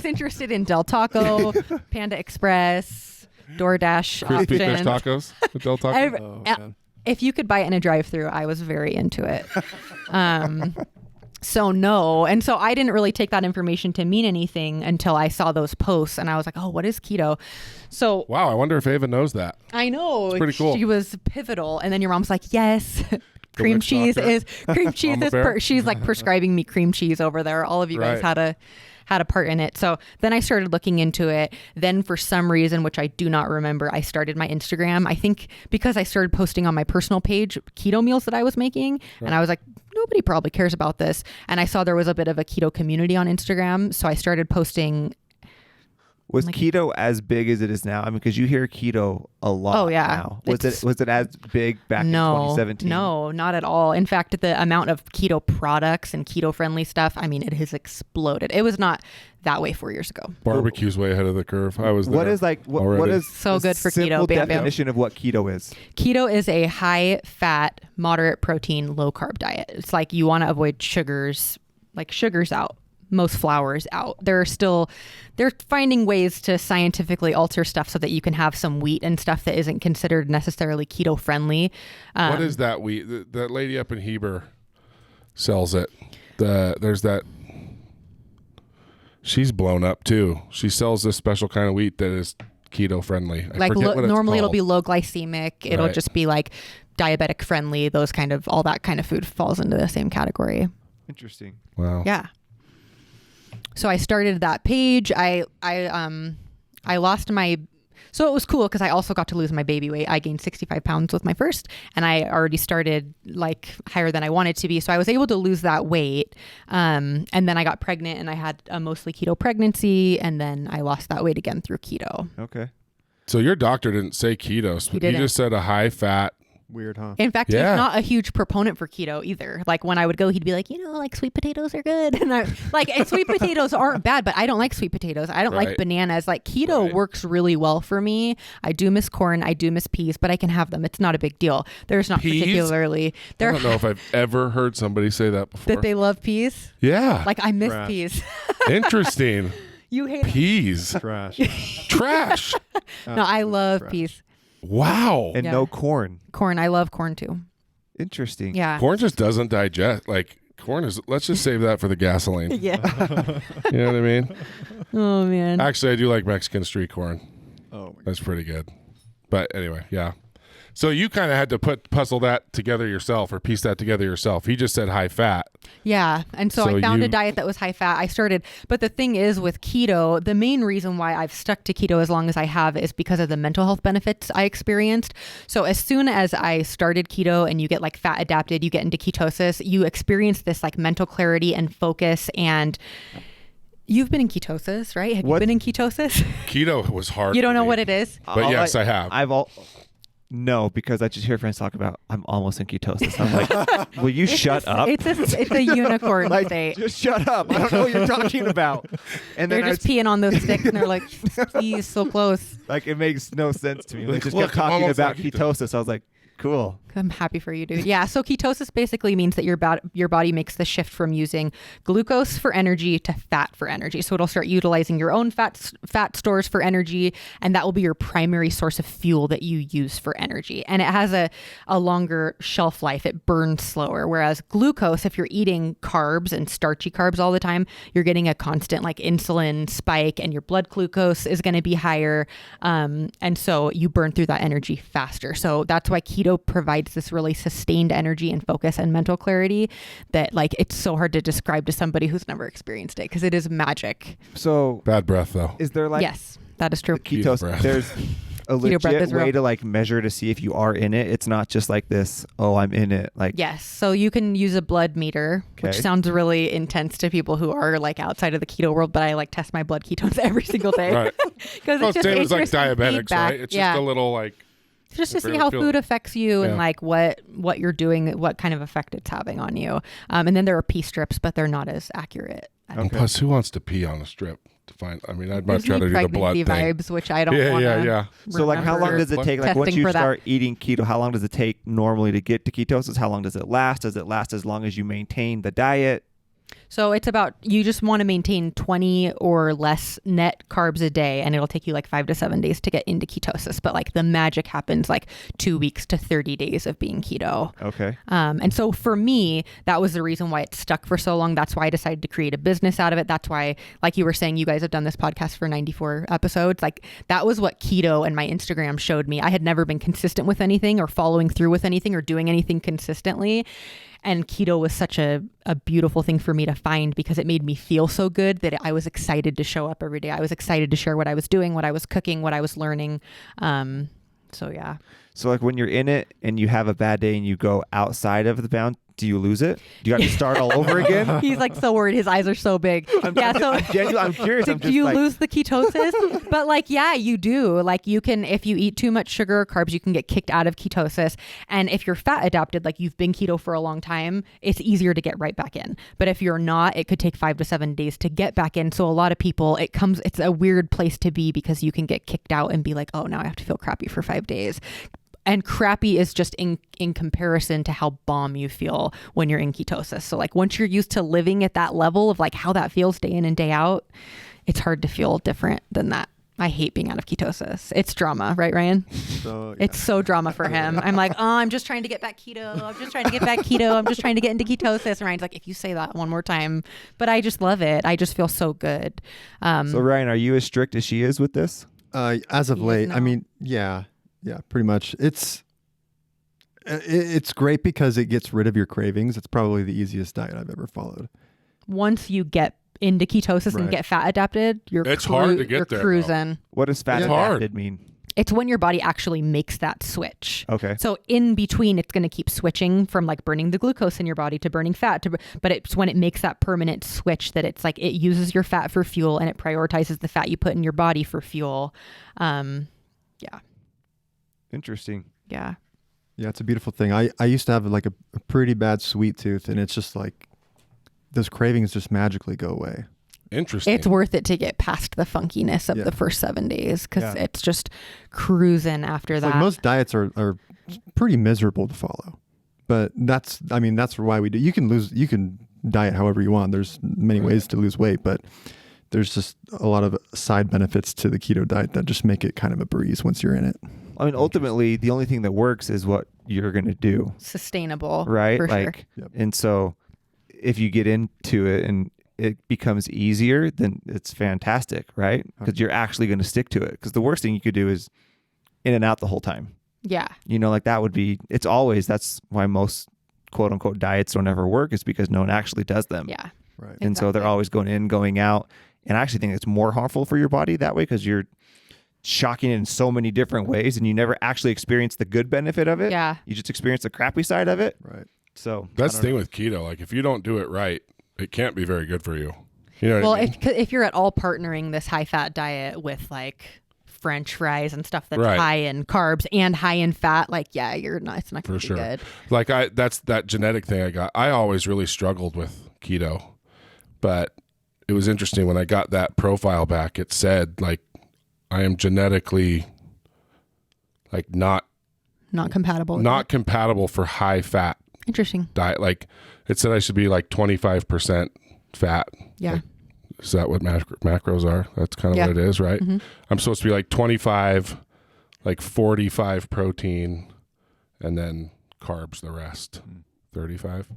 interested in Del Taco, Panda Express, DoorDash Crispy fish options. tacos, Del Taco. If you could buy it in a drive-thru, I was very into it. So no. And so I didn't really take that information to mean anything until I saw those posts and I was like, oh, what is keto? So wow, I wonder if Ava knows that. I know. It's pretty cool. She was pivotal. And then your mom's like, yes, cream cheese is she's like prescribing me cream cheese over there. All of you guys had a part in it. So then I started looking into it. Then for some reason, which I do not remember, I started my Instagram. I think because I started posting on my personal page keto meals that I was making. Right. And I was like, nobody probably cares about this. And I saw there was a bit of a keto community on Instagram. So I started posting. Was keto as big as it is now? I mean, because you hear keto a lot. Oh yeah. Now. Was it as big back in 2017? No, not at all. In fact, the amount of keto products and keto friendly stuff, I mean, it has exploded. It was not that way 4 years ago. Barbecue's way ahead of the curve. I was there. What is so good for keto? Keto? Definition of what keto is. Keto is a high fat, moderate protein, low carb diet. It's like you want to avoid sugars, like sugars out. Most flours out. They're finding ways to scientifically alter stuff so that you can have some wheat and stuff that isn't considered necessarily keto friendly. What is that wheat? That lady up in Heber sells it. There's that. She's blown up too. She sells this special kind of wheat that is keto friendly. Normally it'll be low glycemic. It'll just be like diabetic friendly. All that kind of food falls into the same category. Interesting. Wow. Yeah. So I started that page. I lost so it was cool because I also got to lose my baby weight. I gained 65 pounds with my first, and I already started like higher than I wanted to be. So I was able to lose that weight. And then I got pregnant and I had a mostly keto pregnancy, and then I lost that weight again through keto. Okay. So your doctor didn't say keto. He just said a high fat. Weird, huh? In fact, he's not a huge proponent for keto either. Like when I would go, he'd be like, like sweet potatoes are good. And and sweet potatoes aren't bad, but I don't like sweet potatoes. I don't like bananas. Like keto works really well for me. I do miss corn. I do miss peas, but I can have them. It's not a big deal. There's not peas? particularly. I don't know if I've ever heard somebody say that before. That they love peas? Yeah. Like I miss peas. Interesting. You hate peas. Trash. Trash. No, I love peas. Wow. And no corn. Corn. I love corn too. Interesting. Yeah. Corn just doesn't digest. Like corn is, let's just save that for the gasoline. Yeah. You know what I mean? Oh, man. Actually, I do like Mexican street corn. Oh, that's pretty good. But anyway, yeah. So you kind of had to puzzle that together yourself or piece that together yourself. He just said high fat. Yeah. And so I found a diet that was high fat. I started, but the thing is with keto, the main reason why I've stuck to keto as long as I have is because of the mental health benefits I experienced. So as soon as I started keto and you get like fat adapted, you get into ketosis, you experience this like mental clarity and focus. And you've been in ketosis, right? Have you been in ketosis? Keto was hard. You don't know what it is? But yes, I have. No, because I just hear friends talk about I'm almost in ketosis. I'm like, will you shut up? It's a unicorn state. Just shut up. I don't know what you're talking about. And they're just peeing on those sticks and they're like, please, so close. Like it makes no sense to me. They just kept talking about ketosis. I was like, cool. I'm happy for you, dude. Yeah. So ketosis basically means that your body makes the shift from using glucose for energy to fat for energy. So it'll start utilizing your own fat stores for energy, and that will be your primary source of fuel that you use for energy. And it has a longer shelf life. It burns slower. Whereas glucose, if you're eating carbs and starchy carbs all the time, you're getting a constant like insulin spike, and your blood glucose is going to be higher. And so you burn through that energy faster. So that's why keto provides this really sustained energy and focus and mental clarity that like it's so hard to describe to somebody who's never experienced it because it is magic. So bad breath though. Is there like yes, that is true. Ketosis. There's a legit way to like measure to see if you are in it. It's not just like this, oh, I'm in it. Like yes. So you can use a blood meter, which sounds really intense to people who are like outside of the keto world, but I like test my blood ketones every single day. Right. Because it's just same as like diabetics, feedback. right? It's just a little like just to see how food affects you and like what you're doing, what kind of effect it's having on you. And then there are pee strips, but they're not as accurate. And plus, who wants to pee on a strip? I mean, I'd much rather do the blood thing. Vibes, which I don't want to. Yeah. So like how long does it take? Like once you start eating keto, how long does it take normally to get to ketosis? How long does it last? Does it last as long as you maintain the diet? So it's about, you just want to maintain 20 or less net carbs a day, and it'll take you like 5 to 7 days to get into ketosis. But like the magic happens like 2 weeks to 30 days of being keto. Okay. And so for me, that was the reason why it stuck for so long. That's why I decided to create a business out of it. That's why, like you were saying, you guys have done this podcast for 94 episodes. Like that was what keto and my Instagram showed me. I had never been consistent with anything or following through with anything or doing anything consistently. And keto was such a beautiful thing for me to find because it made me feel so good that I was excited to show up every day. I was excited to share what I was doing, what I was cooking, what I was learning. So yeah. So like when you're in it and you have a bad day and you go outside of the bound, do you lose it? Do you got to start all over again? He's like so worried. His eyes are so big. I'm curious. Do you lose the ketosis? But like, yeah, you do. Like you can, if you eat too much sugar or carbs, you can get kicked out of ketosis. And if you're fat adapted, like you've been keto for a long time, it's easier to get right back in. But if you're not, it could take 5 to 7 days to get back in. So a lot of people, it's a weird place to be because you can get kicked out and be like, oh, now I have to feel crappy for 5 days. And crappy is just in comparison to how bomb you feel when you're in ketosis. So like once you're used to living at that level of like how that feels day in and day out, it's hard to feel different than that. I hate being out of ketosis. It's drama, right, Ryan? So, yeah. It's so drama for him. I'm like, oh, I'm just trying to get back keto. I'm just trying to get back keto. I'm just trying to get into ketosis. And Ryan's like, if you say that one more time, but I just love it. I just feel so good. So Ryan, are you as strict as she is with this? As of late, I mean, yeah, pretty much. It's great because it gets rid of your cravings. It's probably the easiest diet I've ever followed. Once you get into ketosis and get fat adapted, it's hard to get there. Cruising. Though. What does fat adapted mean? It's when your body actually makes that switch. Okay. So in between, it's going to keep switching from like burning the glucose in your body to burning fat. But it's when it makes that permanent switch that it's like it uses your fat for fuel and it prioritizes the fat you put in your body for fuel. Yeah. Interesting. Yeah. Yeah, it's a beautiful thing. I used to have like a pretty bad sweet tooth, and it's just like those cravings just magically go away. Interesting. It's worth it to get past the funkiness of the first 7 days because it's just cruising after that. Like most diets are pretty miserable to follow, but that's why we do. You can diet however you want. There's many ways to lose weight, but there's just a lot of side benefits to the keto diet that just make it kind of a breeze once you're in it. I mean, ultimately, the only thing that works is what you're going to do. Sustainable. Right? For sure. And so if you get into it and it becomes easier, then it's fantastic, right? Because you're actually going to stick to it. Because the worst thing you could do is in and out the whole time. Yeah. Like that would be, that's why most quote unquote diets don't ever work, is because no one actually does them. Yeah. Right. And so they're always going in, going out. And I actually think it's more harmful for your body that way because you're shocking it in so many different ways and you never actually experience the good benefit of it. Yeah. You just experience the crappy side of it. Right. So that's the thing with keto. Like if you don't do it right, it can't be very good for you. You know what I mean? if you're at all partnering this high fat diet with like French fries and stuff that's high in carbs and high in fat, like, yeah, it's not going to be good. Like that's that genetic thing I got. I always really struggled with keto, but it was interesting when I got that profile back, it said like, I am genetically like not compatible for high fat. Interesting. Diet. Like it said I should be like 25% fat. Yeah. Like, is that what macros are? That's kind of what it is, right? Mm-hmm. I'm supposed to be like 25, like 45 protein, and then carbs the rest. 35.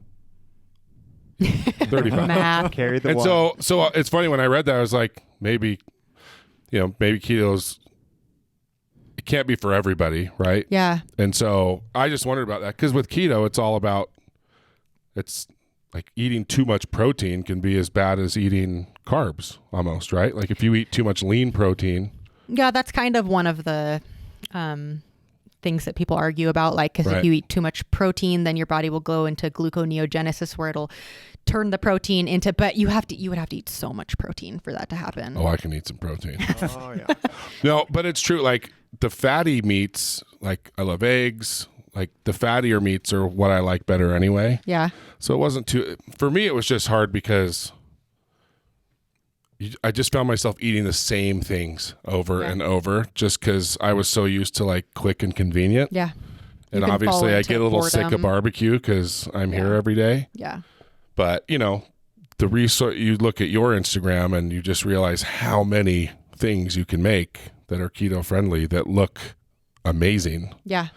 35. Math. Carry the and one. So it's funny when I read that I was like, maybe keto's, it can't be for everybody, right? Yeah. And so I just wondered about that because with keto, it's all about, it's like eating too much protein can be as bad as eating carbs almost, right? Like if you eat too much lean protein. Yeah, that's kind of one of the things that people argue about, like, because if you eat too much protein, then your body will go into gluconeogenesis where it'll turn the protein into, but you would have to eat so much protein for that to happen. Oh, I can eat some protein. Oh, yeah. No, but it's true. Like the fatty meats, like I love eggs, like the fattier meats are what I like better anyway. Yeah. So it wasn't for me, it was just hard because I just found myself eating the same things over and over just because I was so used to like quick and convenient. Yeah. And obviously I get a little sick of barbecue because I'm here every day. Yeah. But, the resource, you look at your Instagram and you just realize how many things you can make that are keto friendly that look amazing. Yeah.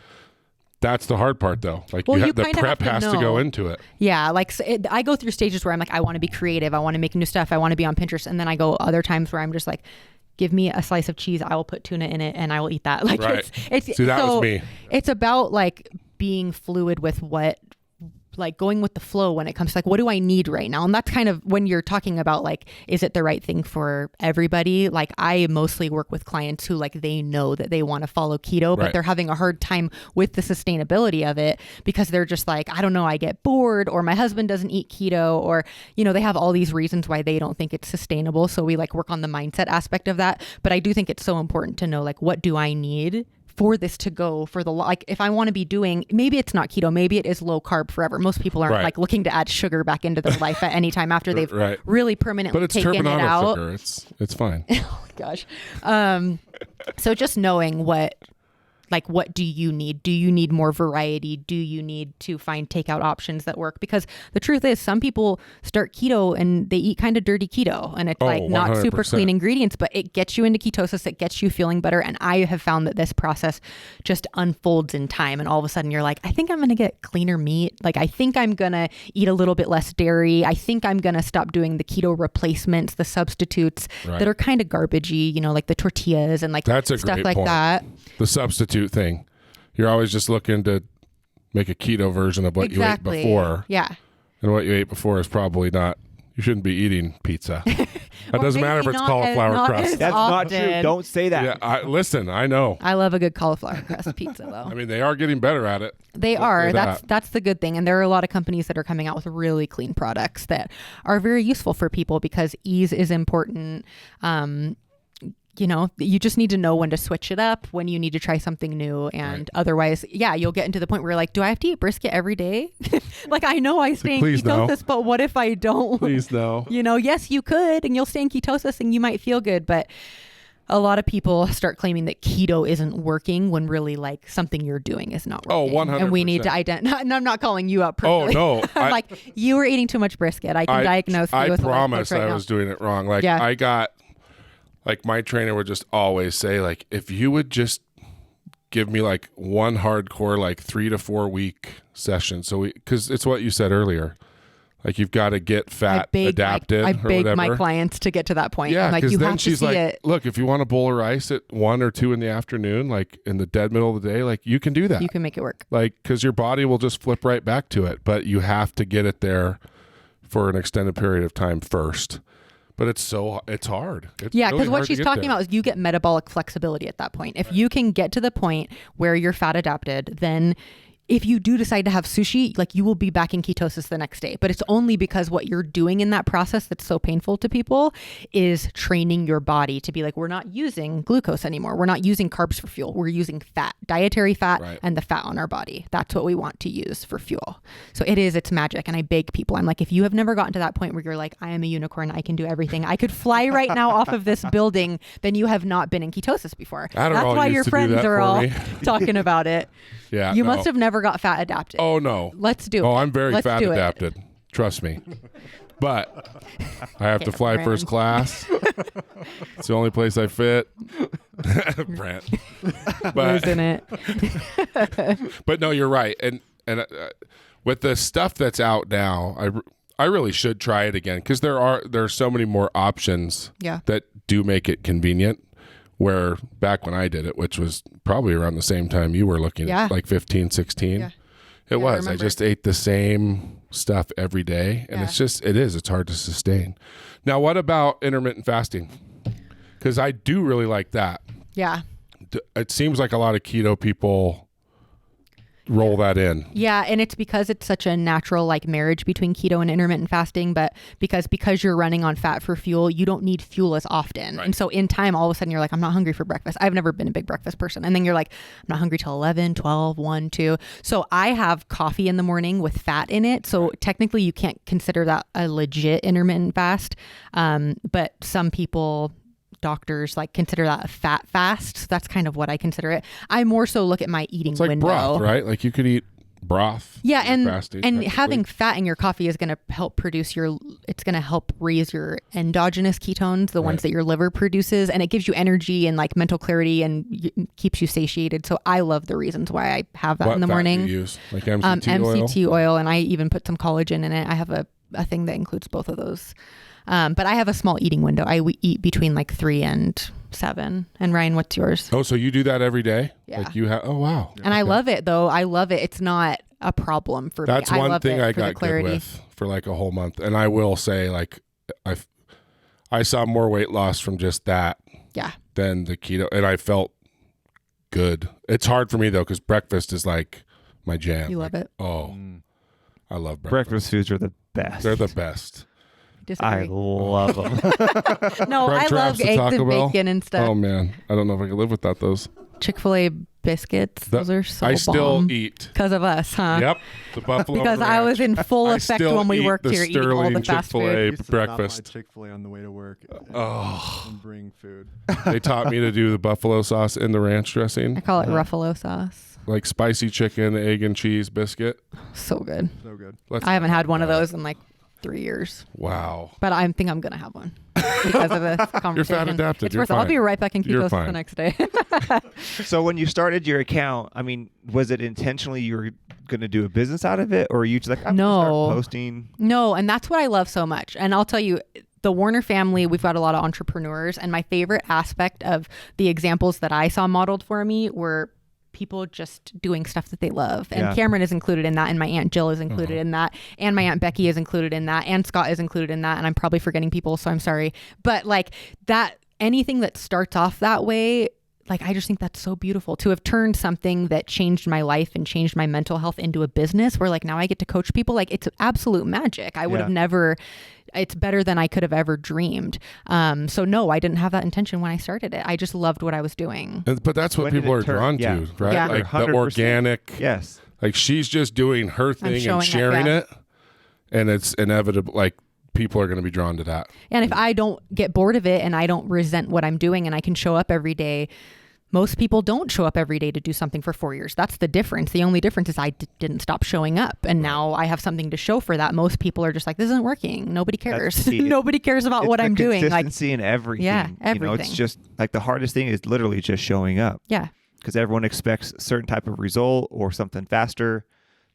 That's the hard part though. Like Well, the you kinda prep have to has to go know. into it. Yeah, like I go through stages where I'm like, I want to be creative, I want to make new stuff, I want to be on Pinterest, and then I go other times where I'm just like, give me a slice of cheese, I will put tuna in it, and I will eat that. Like Right. it's See, that so was me. It's about like being fluid with what, like going with the flow when it comes to like, what do I need right now? And that's kind of when you're talking about like, is it the right thing for everybody? Like I mostly work with clients who like, they know that they want to follow keto, but Right. they're having a hard time with the sustainability of it because they're just like, I don't know, I get bored, or my husband doesn't eat keto, or, you know, they have all these reasons why they don't think it's sustainable. So we like work on the mindset aspect of that. But I do think it's so important to know like, what do I need for this to go for the, like if I want to be doing, maybe it's not keto, maybe it is low carb forever. Most people aren't Right. like looking to add sugar back into their life at any time after they've Right. really permanently But it's taken it terpenoid out. sugar. It's fine. Oh my gosh. So just knowing what do you need? Do you need more variety? Do you need to find takeout options that work? Because the truth is some people start keto and they eat kind of dirty keto, and it's like not super 100%. clean ingredients, but it gets you into ketosis. It gets you feeling better. And I have found that this process just unfolds in time. And all of a sudden you're like, I think I'm going to get cleaner meat. Like, I think I'm going to eat a little bit less dairy. I think I'm going to stop doing the keto replacements, the substitutes Right. that are kind of garbagey, you know, like the tortillas and like That's a stuff great like point. that. The substitute thing. You're always just looking to make a keto version of what you ate before. Yeah. And what you ate before is probably not, you shouldn't be eating pizza. That doesn't matter if maybe it's not cauliflower as crust. That's not true. often. Don't say that. Yeah, listen, I know. I love a good cauliflower crust pizza though. I mean, they are getting better at it. They Let's are. say That's the good thing. And there are a lot of companies that are coming out with really clean products that are very useful for people because ease is important. You know, you just need to know when to switch it up, when you need to try something new. And otherwise, yeah, you'll get into the point where you're like, do I have to eat brisket every day? Like, I know I stay in please no. ketosis, but what if I don't? Please no. You know, yes, you could, and you'll stay in ketosis and you might feel good, but a lot of people start claiming that keto isn't working when really like something you're doing is not Oh, working. 100%. And we need to identify. And I'm not calling you out Oh, personally. no. I'm like, you were eating too much brisket. I can diagnose you I with a life promise coach right I now. was doing it wrong. Like Yeah. I got, like my trainer would just always say, like, if you would just give me like one hardcore, like 3 to 4 week session. So because it's what you said earlier, like you've got to get fat adapted I or beg whatever. my clients to get to that point. Yeah, I'm like, because you then have to she's see like, it. look, if you want a bowl of rice at 1 or 2 in the afternoon, like in the dead middle of the day, like you can do that. You can make it work. Like, because your body will just flip right back to it, but you have to get it there for an extended period of time first. But it's hard. It's Yeah, really because what hard to she's get talking there. about is you get metabolic flexibility at that point. If you can get to the point where you're fat adapted, then if you do decide to have sushi, like you will be back in ketosis the next day. But it's only because what you're doing in that process that's so painful to people is training your body to be like, we're not using glucose anymore. We're not using carbs for fuel. We're using fat, dietary fat, Right. and the fat on our body. That's what we want to use for fuel. So it's magic. And I beg people, I'm like, if you have never gotten to that point where you're like, I am a unicorn, I can do everything, I could fly right now off of this building, then you have not been in ketosis before. Adderall That's why used your to do friends that are for all me. talking about it. Yeah, You no. must have never got fat adapted. Oh no. Let's do it. Oh, I'm very Let's fat do it. adapted. Trust me. But I have to fly Brand. first class. It's the only place I fit. Brant. But Losing it. but no, you're right. And with the stuff that's out now, I really should try it again because there are so many more options Yeah. that do make it convenient. Where back when I did it, which was probably around the same time you were looking Yeah. at, like 15, 16, Yeah. it I was. I remember. just ate the same stuff every day. And Yeah. it's hard to sustain. Now, what about intermittent fasting? Because I do really like that. Yeah. It seems like a lot of keto people roll that in. Yeah, and it's because it's such a natural like marriage between keto and intermittent fasting, but because you're running on fat for fuel, you don't need fuel as often. Right. And so in time, all of a sudden you're like, I'm not hungry for breakfast. I've never been a big breakfast person. And then you're like, I'm not hungry till 11, 12, 1, 2. So I have coffee in the morning with fat in it. So technically you can't consider that a legit intermittent fast. But some people, doctors, like consider that a fat fast. So that's kind of what I consider it. I more so look at my eating It's like window. broth, right? Like you could eat broth. Yeah, you're and fasting, and technically. having fat in your coffee is going to help produce it's going to help raise your endogenous ketones, the ones that your liver produces, and it gives you energy and like mental clarity and keeps you satiated. So I love the reasons why I have that what in the fat morning. do you use? Like MCT oil? MCT oil, and I even put some collagen in it. I have a thing that includes both of those. But I have a small eating window. I eat between like 3 and 7. And Ryan, what's yours? Oh, so you do that every day? Yeah. Like you have? Oh, wow. And I love it though. I love it. It's not a problem for That's me. one thing I for the got good clarity. with for like a whole month. And I will say, like, I saw more weight loss from just that Yeah. than the keto. And I felt good. It's hard for me though, because breakfast is like my jam. You love it. Oh, I love breakfast. Breakfast foods are the best. They're the best. I Disagree. love them. No, I Crunch love wraps at eggs Taco and Bell? bacon and stuff. Oh man, I don't know if I could live without those. Chick-fil-A biscuits. Those are so I still bomb. eat. Because of us, huh? Yep, the buffalo. Because I was in full effect when we worked here eating all the fast Chick-fil-A food. Used to stop by breakfast. Chick-fil-A on the way to work. And bring food. They taught me to do the buffalo sauce in the ranch dressing, I call it Ruffalo sauce. like spicy chicken, egg and cheese biscuit. So good. So good. I haven't had one of those in like 3 years. Wow. But I think I'm going to have one because of this conversation. You're fat adapted. It's You're worth it. I'll fine. be right back in You're ketosis fine. the next day. So when you started your account, I mean, was it intentionally you were going to do a business out of it, or were you just like, I'm going to start posting? No, and that's what I love so much. And I'll tell you, the Warner family, we've got a lot of entrepreneurs, and my favorite aspect of the examples that I saw modeled for me were people just doing stuff that they love. And Cameron is included in that, and my Aunt Jill is included in that, and my Aunt Becky is included in that, and Scott is included in that, and I'm probably forgetting people, so I'm sorry. But like that, anything that starts off that way, like I just think that's so beautiful to have turned something that changed my life and changed my mental health into a business where like now I get to coach people. Like it's absolute magic. I would have never, it's better than I could have ever dreamed. So no, I didn't have that intention when I started it. I just loved what I was doing. But that's what When did people it are turn? drawn Yeah. to, right? Yeah. Like the 100%. organic. Yes. Like she's just doing her thing showing and it, sharing yeah. it, and it's inevitable. Like people are going to be drawn to that. And if I don't get bored of it and I don't resent what I'm doing and I can show up every day, most people don't show up every day to do something for 4 years. That's the difference. The only difference is I didn't stop showing up, and now I have something to show for that. Most people are just like, this isn't working. Nobody cares. Nobody cares about what I'm doing. Like Consistency in everything. Yeah, You know, it's everything. just like the hardest thing is literally just showing up, yeah, because everyone expects a certain type of result or something faster.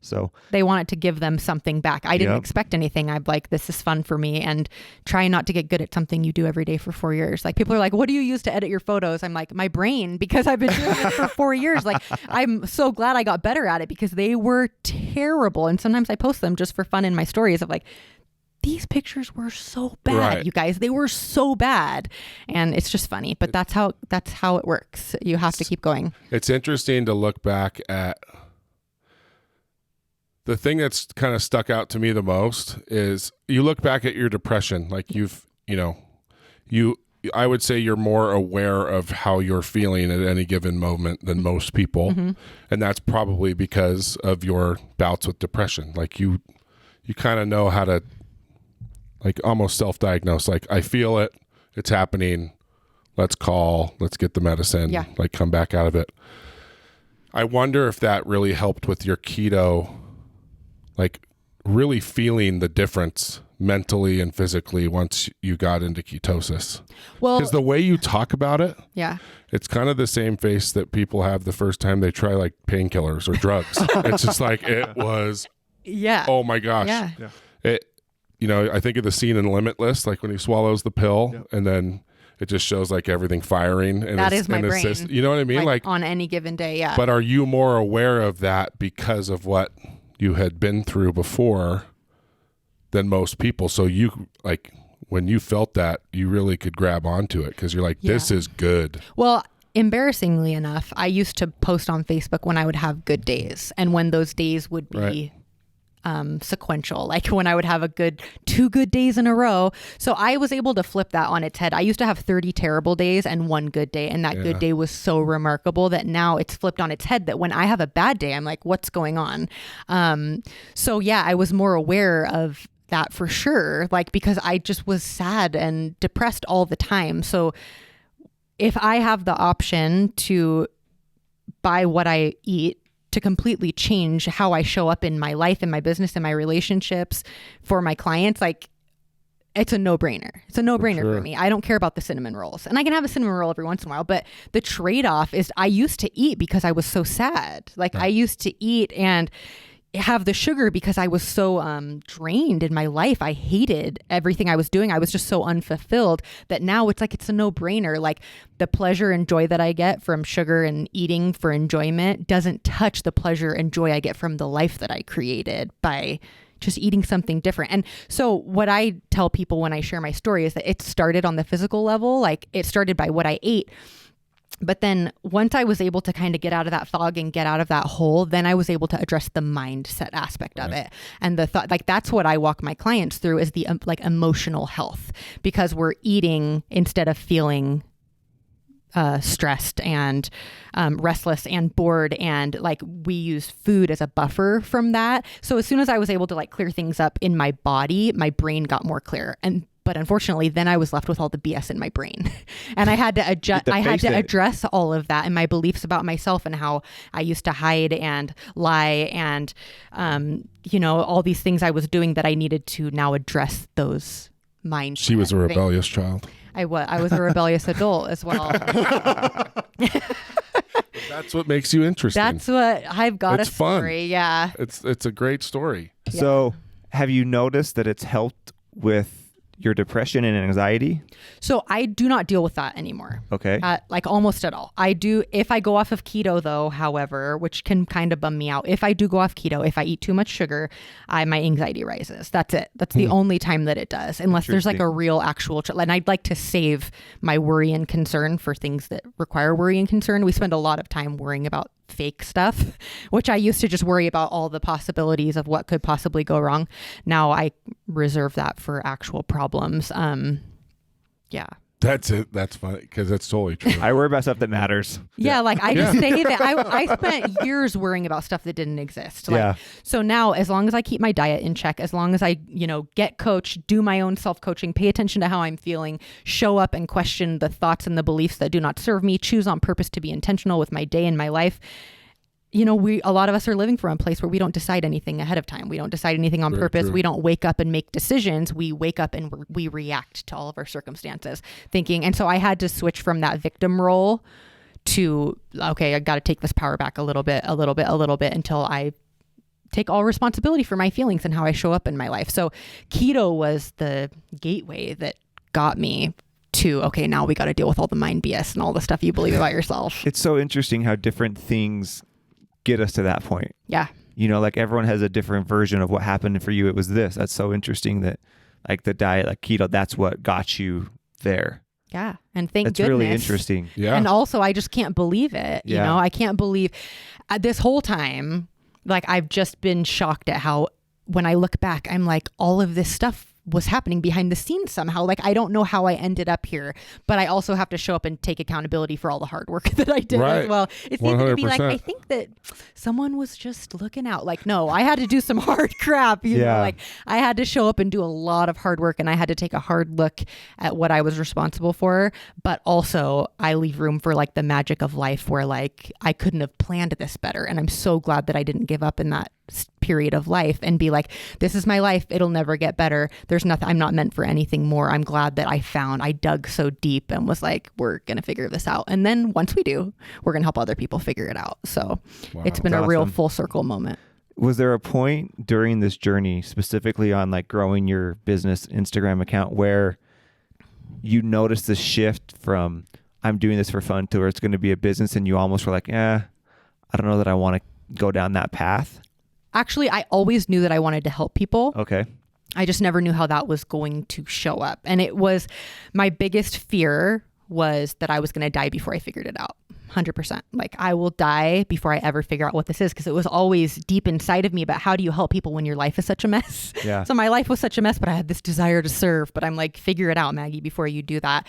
So they want it to give them something back. I didn't Yep. expect anything. I'm like, this is fun for me, and try not to get good at something you do every day for 4 years. Like people are like, what do you use to edit your photos? I'm like, my brain, because I've been doing it for 4 years. Like I'm so glad I got better at it because they were terrible. And sometimes I post them just for fun in my stories of like, these pictures were so bad, Right. you guys. They were so bad. And it's just funny, but that's how it works. You have to keep going. It's interesting to look back at. The thing that's kind of stuck out to me the most is you look back at your depression, like I would say you're more aware of how you're feeling at any given moment than most people. Mm-hmm. And that's probably because of your bouts with depression. Like you kind of know how to like almost self-diagnose. Like I feel it, it's happening. Let's get the medicine, Yeah. like come back out of it. I wonder if that really helped with your keto, like really feeling the difference mentally and physically once you got into ketosis. Well, Because the way you talk about it, yeah. it's kind of the same face that people have the first time they try like painkillers or drugs. It's just like, it was, Yeah. oh my gosh. Yeah. It, I think of the scene in Limitless, like when he swallows the pill and then it just shows like everything firing. And That is my brain. You know what I mean? Like, on any given day. Yeah. but are you more aware of that because of what you had been through before than most people? So you like when you felt that, you really could grab onto it because you're like, this is good. Well, embarrassingly enough, I used to post on Facebook when I would have good days and when those days would be sequential, like when I would have 2 good days in a row. So I was able to flip that on its head. I used to have 30 terrible days and 1 good day, and that good day was so remarkable that now it's flipped on its head that when I have a bad day, I'm like, what's going on? So yeah, I was more aware of that for sure, like because I just was sad and depressed all the time. So if I have the option to buy what I eat to completely change how I show up in my life, in my business, in my relationships, for my clients, like it's a no-brainer. It's a no-brainer for me. I don't care about the cinnamon rolls, and I can have a cinnamon roll every once in a while, but the trade-off is I used to eat because I was so sad. Like I used to eat and have the sugar because I was so drained in my life. I hated everything I was doing. I was just so unfulfilled that now it's like it's a no-brainer. Like the pleasure and joy that I get from sugar and eating for enjoyment doesn't touch the pleasure and joy I get from the life that I created by just eating something different. And so what I tell people when I share my story is that it started on the physical level. Like it started by what I ate. But then once I was able to kind of get out of that fog and get out of that hole, then I was able to address the mindset aspect of it. And the thought, like that's what I walk my clients through is the like emotional health, because we're eating instead of feeling stressed and restless and bored, and like we use food as a buffer from that. So as soon as I was able to like clear things up in my body, my brain got more clear. But unfortunately, then I was left with all the BS in my brain, and I had to adjust. I had to address all of that and my beliefs about myself and how I used to hide and lie and, all these things I was doing that I needed to now address those mindset. She was a rebellious child. I was a rebellious adult as well. That's what makes you interesting. That's what I've got. It's a story. Fun. Yeah. It's a great story. So have you noticed that it's helped with your depression and anxiety? So I do not deal with that anymore. Okay. Like almost at all. I do, if I go off of keto though, however, which can kind of bum me out. If I do go off keto, if I eat too much sugar, my anxiety rises. That's it. That's the only time that it does, unless there's like a real actual, and I'd like to save my worry and concern for things that require worry and concern. We spend a lot of time worrying about fake stuff, which I used to just worry about all the possibilities of what could possibly go wrong. Now I reserve that for actual problems. Yeah. That's it. That's funny because that's totally true. I worry about stuff that matters. Yeah, like I just say that I spent years worrying about stuff that didn't exist. Like, so now, as long as I keep my diet in check, as long as I, get coached, do my own self-coaching, pay attention to how I'm feeling, show up and question the thoughts and the beliefs that do not serve me, choose on purpose to be intentional with my day and my life. A lot of us are living from a place where we don't decide anything ahead of time. We don't decide anything on purpose. True. We don't wake up and make decisions. We wake up and we react to all of our circumstances thinking. And so I had to switch from that victim role to, okay, I got to take this power back a little bit until I take all responsibility for my feelings and how I show up in my life. So keto was the gateway that got me to, okay, now we got to deal with all the mind BS and all the stuff you believe about yourself. It's so interesting how different things get us to that point. Yeah. Like everyone has a different version of what happened for you. It was this. That's so interesting that like the diet, like keto, that's what got you there. Yeah. And thank goodness. That's really interesting. Yeah. And also I just can't believe it. I can't believe this whole time, like I've just been shocked at how when I look back, I'm like, all of this stuff was happening behind the scenes somehow. Like, I don't know how I ended up here, but I also have to show up and take accountability for all the hard work that I did as well. It's easy to be like, I think that someone was just looking out. Like, no, I had to do some hard crap. You know, like I had to show up and do a lot of hard work, and I had to take a hard look at what I was responsible for. But also I leave room for like the magic of life where like I couldn't have planned this better. And I'm so glad that I didn't give up in that period of life and be like, this is my life. It'll never get better. There's nothing, I'm not meant for anything more. I'm glad that I dug so deep and was like, we're going to figure this out. And then once we do, we're going to help other people figure it out. So it's been a real full circle moment. Was there a point during this journey, specifically on like growing your business Instagram account, where you noticed the shift from I'm doing this for fun to where it's going to be a business, and you almost were like, I don't know that I want to go down that path? Actually, I always knew that I wanted to help people. Okay. I just never knew how that was going to show up. And it was, my biggest fear was that I was going to die before I figured it out. 100%. Like, I will die before I ever figure out what this is, because it was always deep inside of me about how do you help people when your life is such a mess. Yeah. So my life was such a mess, but I had this desire to serve. But I'm like, figure it out, Maggie, before you do that.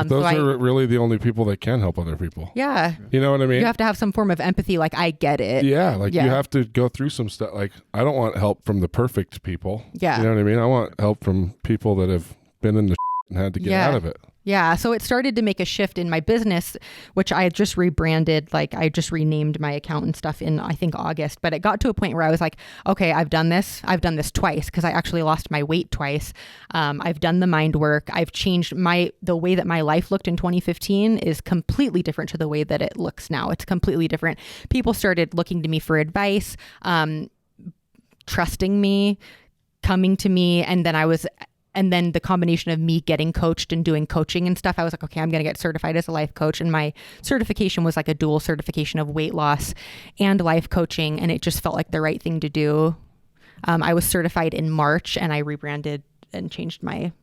Those are really the only people that can help other people. Yeah. You know what I mean? You have to have some form of empathy. Like, I get it. Yeah. Like you have to go through some stuff. Like, I don't want help from the perfect people. Yeah. You know what I mean? I want help from people that have been in the and had to get out of it. Yeah. So it started to make a shift in my business, which I had just rebranded. Like I just renamed my account and stuff in, I think, August. But it got to a point where I was like, okay, I've done this. I've done this twice because I actually lost my weight twice. I've done the mind work. I've changed the way that my life looked in 2015 is completely different to the way that it looks now. It's completely different. People started looking to me for advice, trusting me, coming to me. And then the combination of me getting coached and doing coaching and stuff, I was like, okay, I'm going to get certified as a life coach. And my certification was like a dual certification of weight loss and life coaching. And it just felt like the right thing to do. I was certified in March and I rebranded and changed my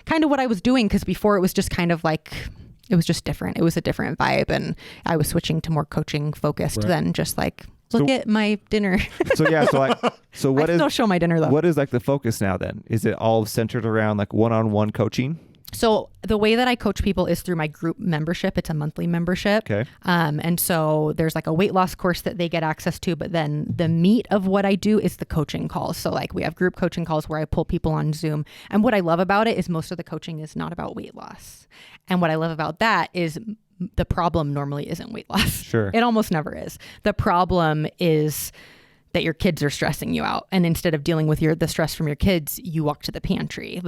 kind of what I was doing. Cause before it was just kind of like, it was just different. It was a different vibe. And I was switching to more coaching focused than just like, look at my dinner. So what I still show my dinner though. What is like the focus now then? Is it all centered around like one-on-one coaching? So the way that I coach people is through my group membership. It's a monthly membership. Okay. And so there's like a weight loss course that they get access to, but then the meat of what I do is the coaching calls. So like we have group coaching calls where I pull people on Zoom. And what I love about it is most of the coaching is not about weight loss. And what I love about that is the problem normally isn't weight loss. Sure. It almost never is. The problem is that your kids are stressing you out. And instead of dealing with the stress from your kids, you walk to the pantry.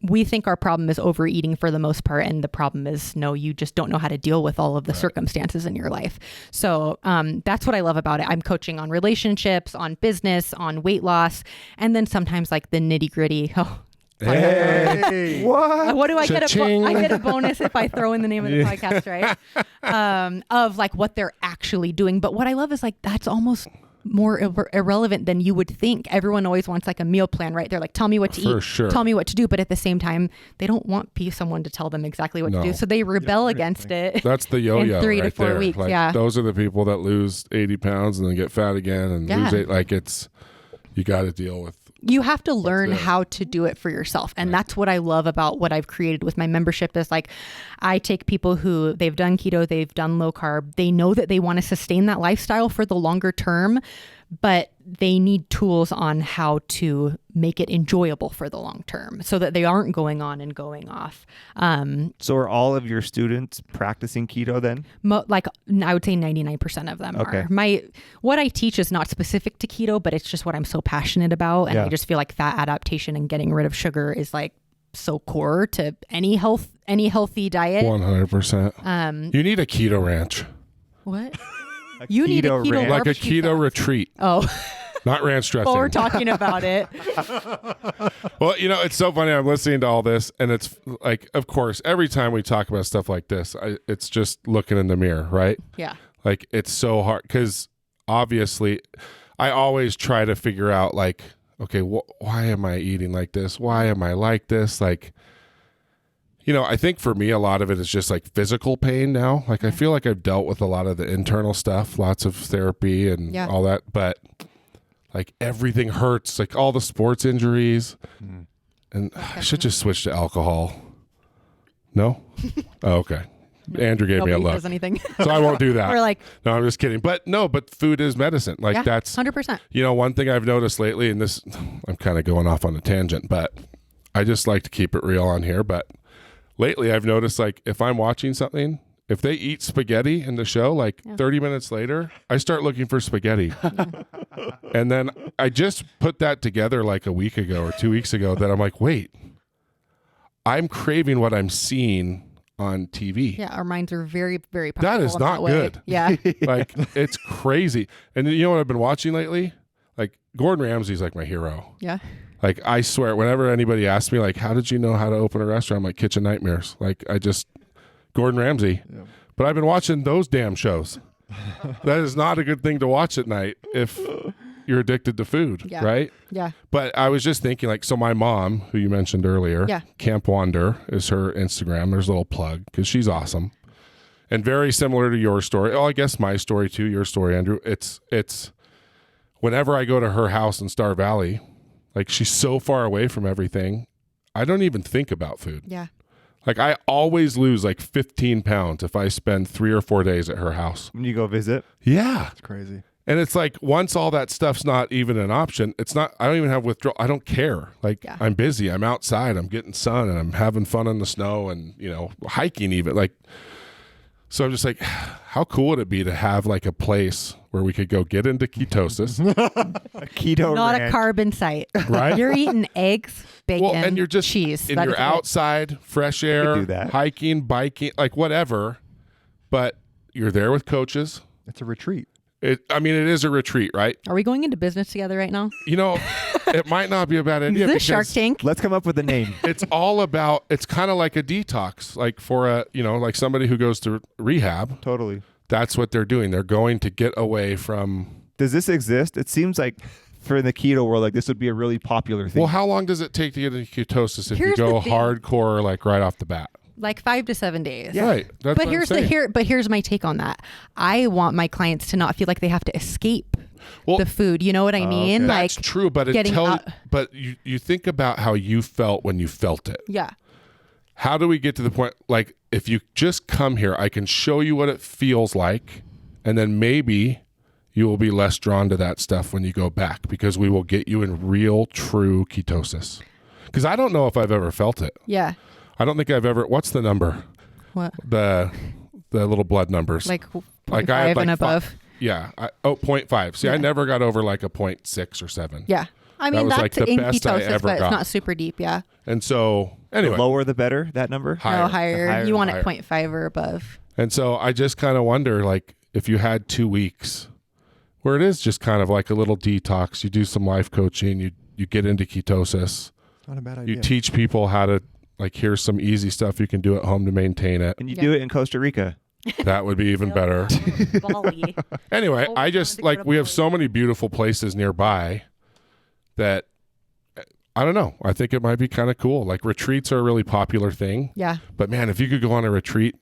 We think our problem is overeating for the most part. And the problem is, no, you just don't know how to deal with all of the circumstances in your life. So that's what I love about it. I'm coaching on relationships, on business, on weight loss, and then sometimes like the nitty gritty. Oh, hey, what do I get? Cha-ching. I get a bonus if I throw in the name of the podcast, right? Of like what they're actually doing. But what I love is like, that's almost more irrelevant than you would think. Everyone always wants like a meal plan, right? They're like, tell me what to eat, sure. Tell me what to do. But at the same time, they don't want someone to tell them exactly what to do. So they rebel against it. That's the yo-yo in 3 to 4 there. weeks. Like, yeah. Those are the people that lose 80 pounds and then get fat again and lose it. Like you got to deal with. You have to learn how to do it for yourself. And that's what I love about what I've created with my membership is like, I take people who they've done keto, they've done low carb. They know that they want to sustain that lifestyle for the longer term, but they need tools on how to make it enjoyable for the long term so that they aren't going on and going off. So are all of your students practicing keto then? Like I would say 99% of them Okay. are. What I teach is not specific to keto, but it's just what I'm so passionate about. And I just feel like fat adaptation and getting rid of sugar is like so core to any healthy diet. 100%. You need a keto ranch. What? You need a keto ranch. Like a barbecue keto sauce. retreat. Oh, Not ranch dressing. well, we're talking about it. Well, it's so funny. I'm listening to all this, and it's like, of course, every time we talk about stuff like this, it's just looking in the mirror, right? Yeah. Like, it's so hard because obviously I always try to figure out, like, okay, why am I eating like this? Why am I like this? Like, I think for me, a lot of it is just like physical pain now. Like, I feel like I've dealt with a lot of the internal stuff, lots of therapy and all that, but like everything hurts, like all the sports injuries. And I should just switch to alcohol. No? Oh, okay. Andrew gave me a Nobody look. does anything. So I won't do that. We're like, no, I'm just kidding. But food is medicine. Like that's 100%. One thing I've noticed lately, and this, I'm kind of going off on a tangent, but I just like to keep it real on here. But lately I've noticed, like, if I'm watching something, if they eat spaghetti in the show, like 30 minutes later, I start looking for spaghetti. And then I just put that together like a week ago or 2 weeks ago that I'm like, wait, I'm craving what I'm seeing on TV. Yeah, our minds are very, very powerful. That is in not way. good. Yeah. Like, it's crazy. And you know what I've been watching lately? Like, Gordon Ramsay's like my hero. Yeah. Like, I swear, whenever anybody asks me, like, how did you know how to open a restaurant? I'm like, Kitchen Nightmares. Like, Gordon Ramsay. Yeah. But I've been watching those damn shows. That is not a good thing to watch at night if you're addicted to food, right? Yeah. But I was just thinking, like, so my mom, who you mentioned earlier, Camp Wander is her Instagram. There's a little plug because she's awesome. And very similar to your story. Oh, I guess my story too, your story, Andrew. It's whenever I go to her house in Star Valley, like, she's so far away from everything, I don't even think about food. Yeah. Like, I always lose like 15 pounds if I spend 3 or 4 days at her house. When you go visit? Yeah. It's crazy. And it's like, once all that stuff's not even an option, it's not, I don't even have withdrawal. I don't care. Like, I'm busy. I'm outside. I'm getting sun and I'm having fun in the snow and, hiking even. Like, so I'm just like, how cool would it be to have like a place where we could go get into ketosis? A keto Not ranch. a carb in sight. Right? You're eating eggs, bacon, and you're just, cheese. and you're outside, fresh air, do that. hiking, biking, like whatever. But you're there with coaches. It's a retreat. It is a retreat, right? Are we going into business together right now? It might not be a bad idea. Is this Shark because Tank? Let's come up with a name. It's all about, it's kind of like a detox, like for like somebody who goes to rehab. Totally. That's what they're doing. They're going to get away from. Does this exist? It seems like for the keto world, like this would be a really popular thing. Well, how long does it take to get into ketosis if Here's you go the thing. hardcore, like right off the bat? Like 5 to 7 days. Yeah. Right. That's But what here's I'm saying. here's my take on that. I want my clients to not feel like they have to escape Well, the food. You know what I mean? okay. Like that's true, but getting out- but you think about how you felt when you felt it. yeah. How do we get to the point, like, if you just come here, I can show you what it feels like, and then maybe you will be less drawn to that stuff when you go back, because we will get you in real, true ketosis. Because I don't know if I've ever felt it. Yeah. I don't think I've ever. What's the number? What? The little blood numbers. Like Like I had 0.5 and like above. Yeah. 0.5. See, I never got over like a 0.6 or 7. Yeah. I That mean, was, that's like, the in best I ketosis, ever but got. it's not super deep. Yeah. And so, The anyway. lower the better, that number? Higher. No, higher. You want higher. it 0.5 or above. And so I just kind of wonder, like, if you had 2 weeks where it is just kind of like a little detox, you do some life coaching, you get into ketosis, Not a bad idea. you teach people how to, like, here's some easy stuff you can do at home to maintain it. And you Yeah. do it in Costa Rica. That would be even better. Bali. Anyway, Always I wanted just, to go like, to we have Bali. so many beautiful places nearby that, I don't know, I think it might be kind of cool. Like, retreats are a really popular thing. Yeah. But man, if you could go on a retreat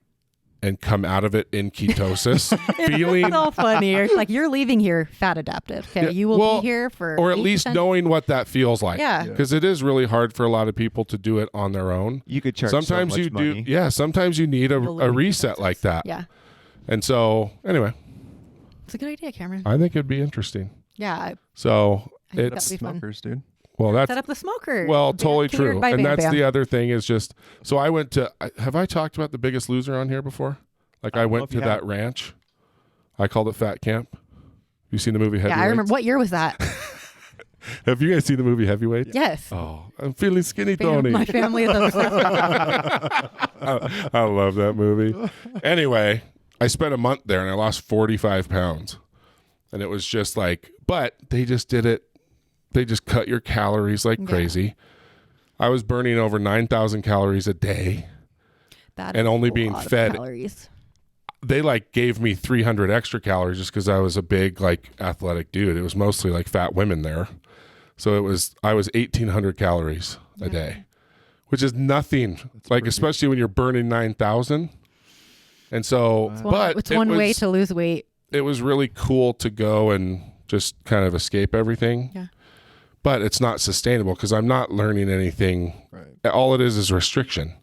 and come out of it in ketosis, feeling, It's so funny. Like, you're leaving here fat adapted. Okay. Yeah, You will well, be here for or at 8 to least 10 knowing what that feels like. Yeah. Because it is really hard for a lot of people to do it on their own. You could charge Sometimes so much you money. do. Yeah. Sometimes you need a Balloon reset like that. Yeah. And so, anyway, It's a good idea, Cameron. I think it'd be interesting. Yeah. So I think it's, that'd be fun. Smokers, dude. well, that's, Set up the smoker. well, Bam- totally catered true. by And Bam that's Bam. the other thing is just, so I went to, have I talked about The Biggest Loser on here before? Like, I don't know went if to you that have. ranch. I called it Fat Camp. You seen the movie Heavyweights? Yeah, I remember. What year was that? Have you guys seen the movie Heavyweights? Yes. Oh, I'm feeling skinny, Fam- Tony. My family is obsessed. I love that movie. Anyway, I spent a month there and I lost 45 pounds. And it was just like, but they just did it. They just cut your calories like Yeah. crazy. I was burning over 9,000 calories a day. That And is only a being lot of fed- calories. They like gave me 300 extra calories just because I was a big, like, athletic dude. It was mostly like fat women there. So I was 1,800 calories a day, which is nothing. Like, pretty- especially when you're burning 9,000. And so, It's but it's it one way was- to lose weight. it was really cool to go and just kind of escape everything. Yeah. But it's not sustainable because I'm not learning anything. Right. All it is restriction.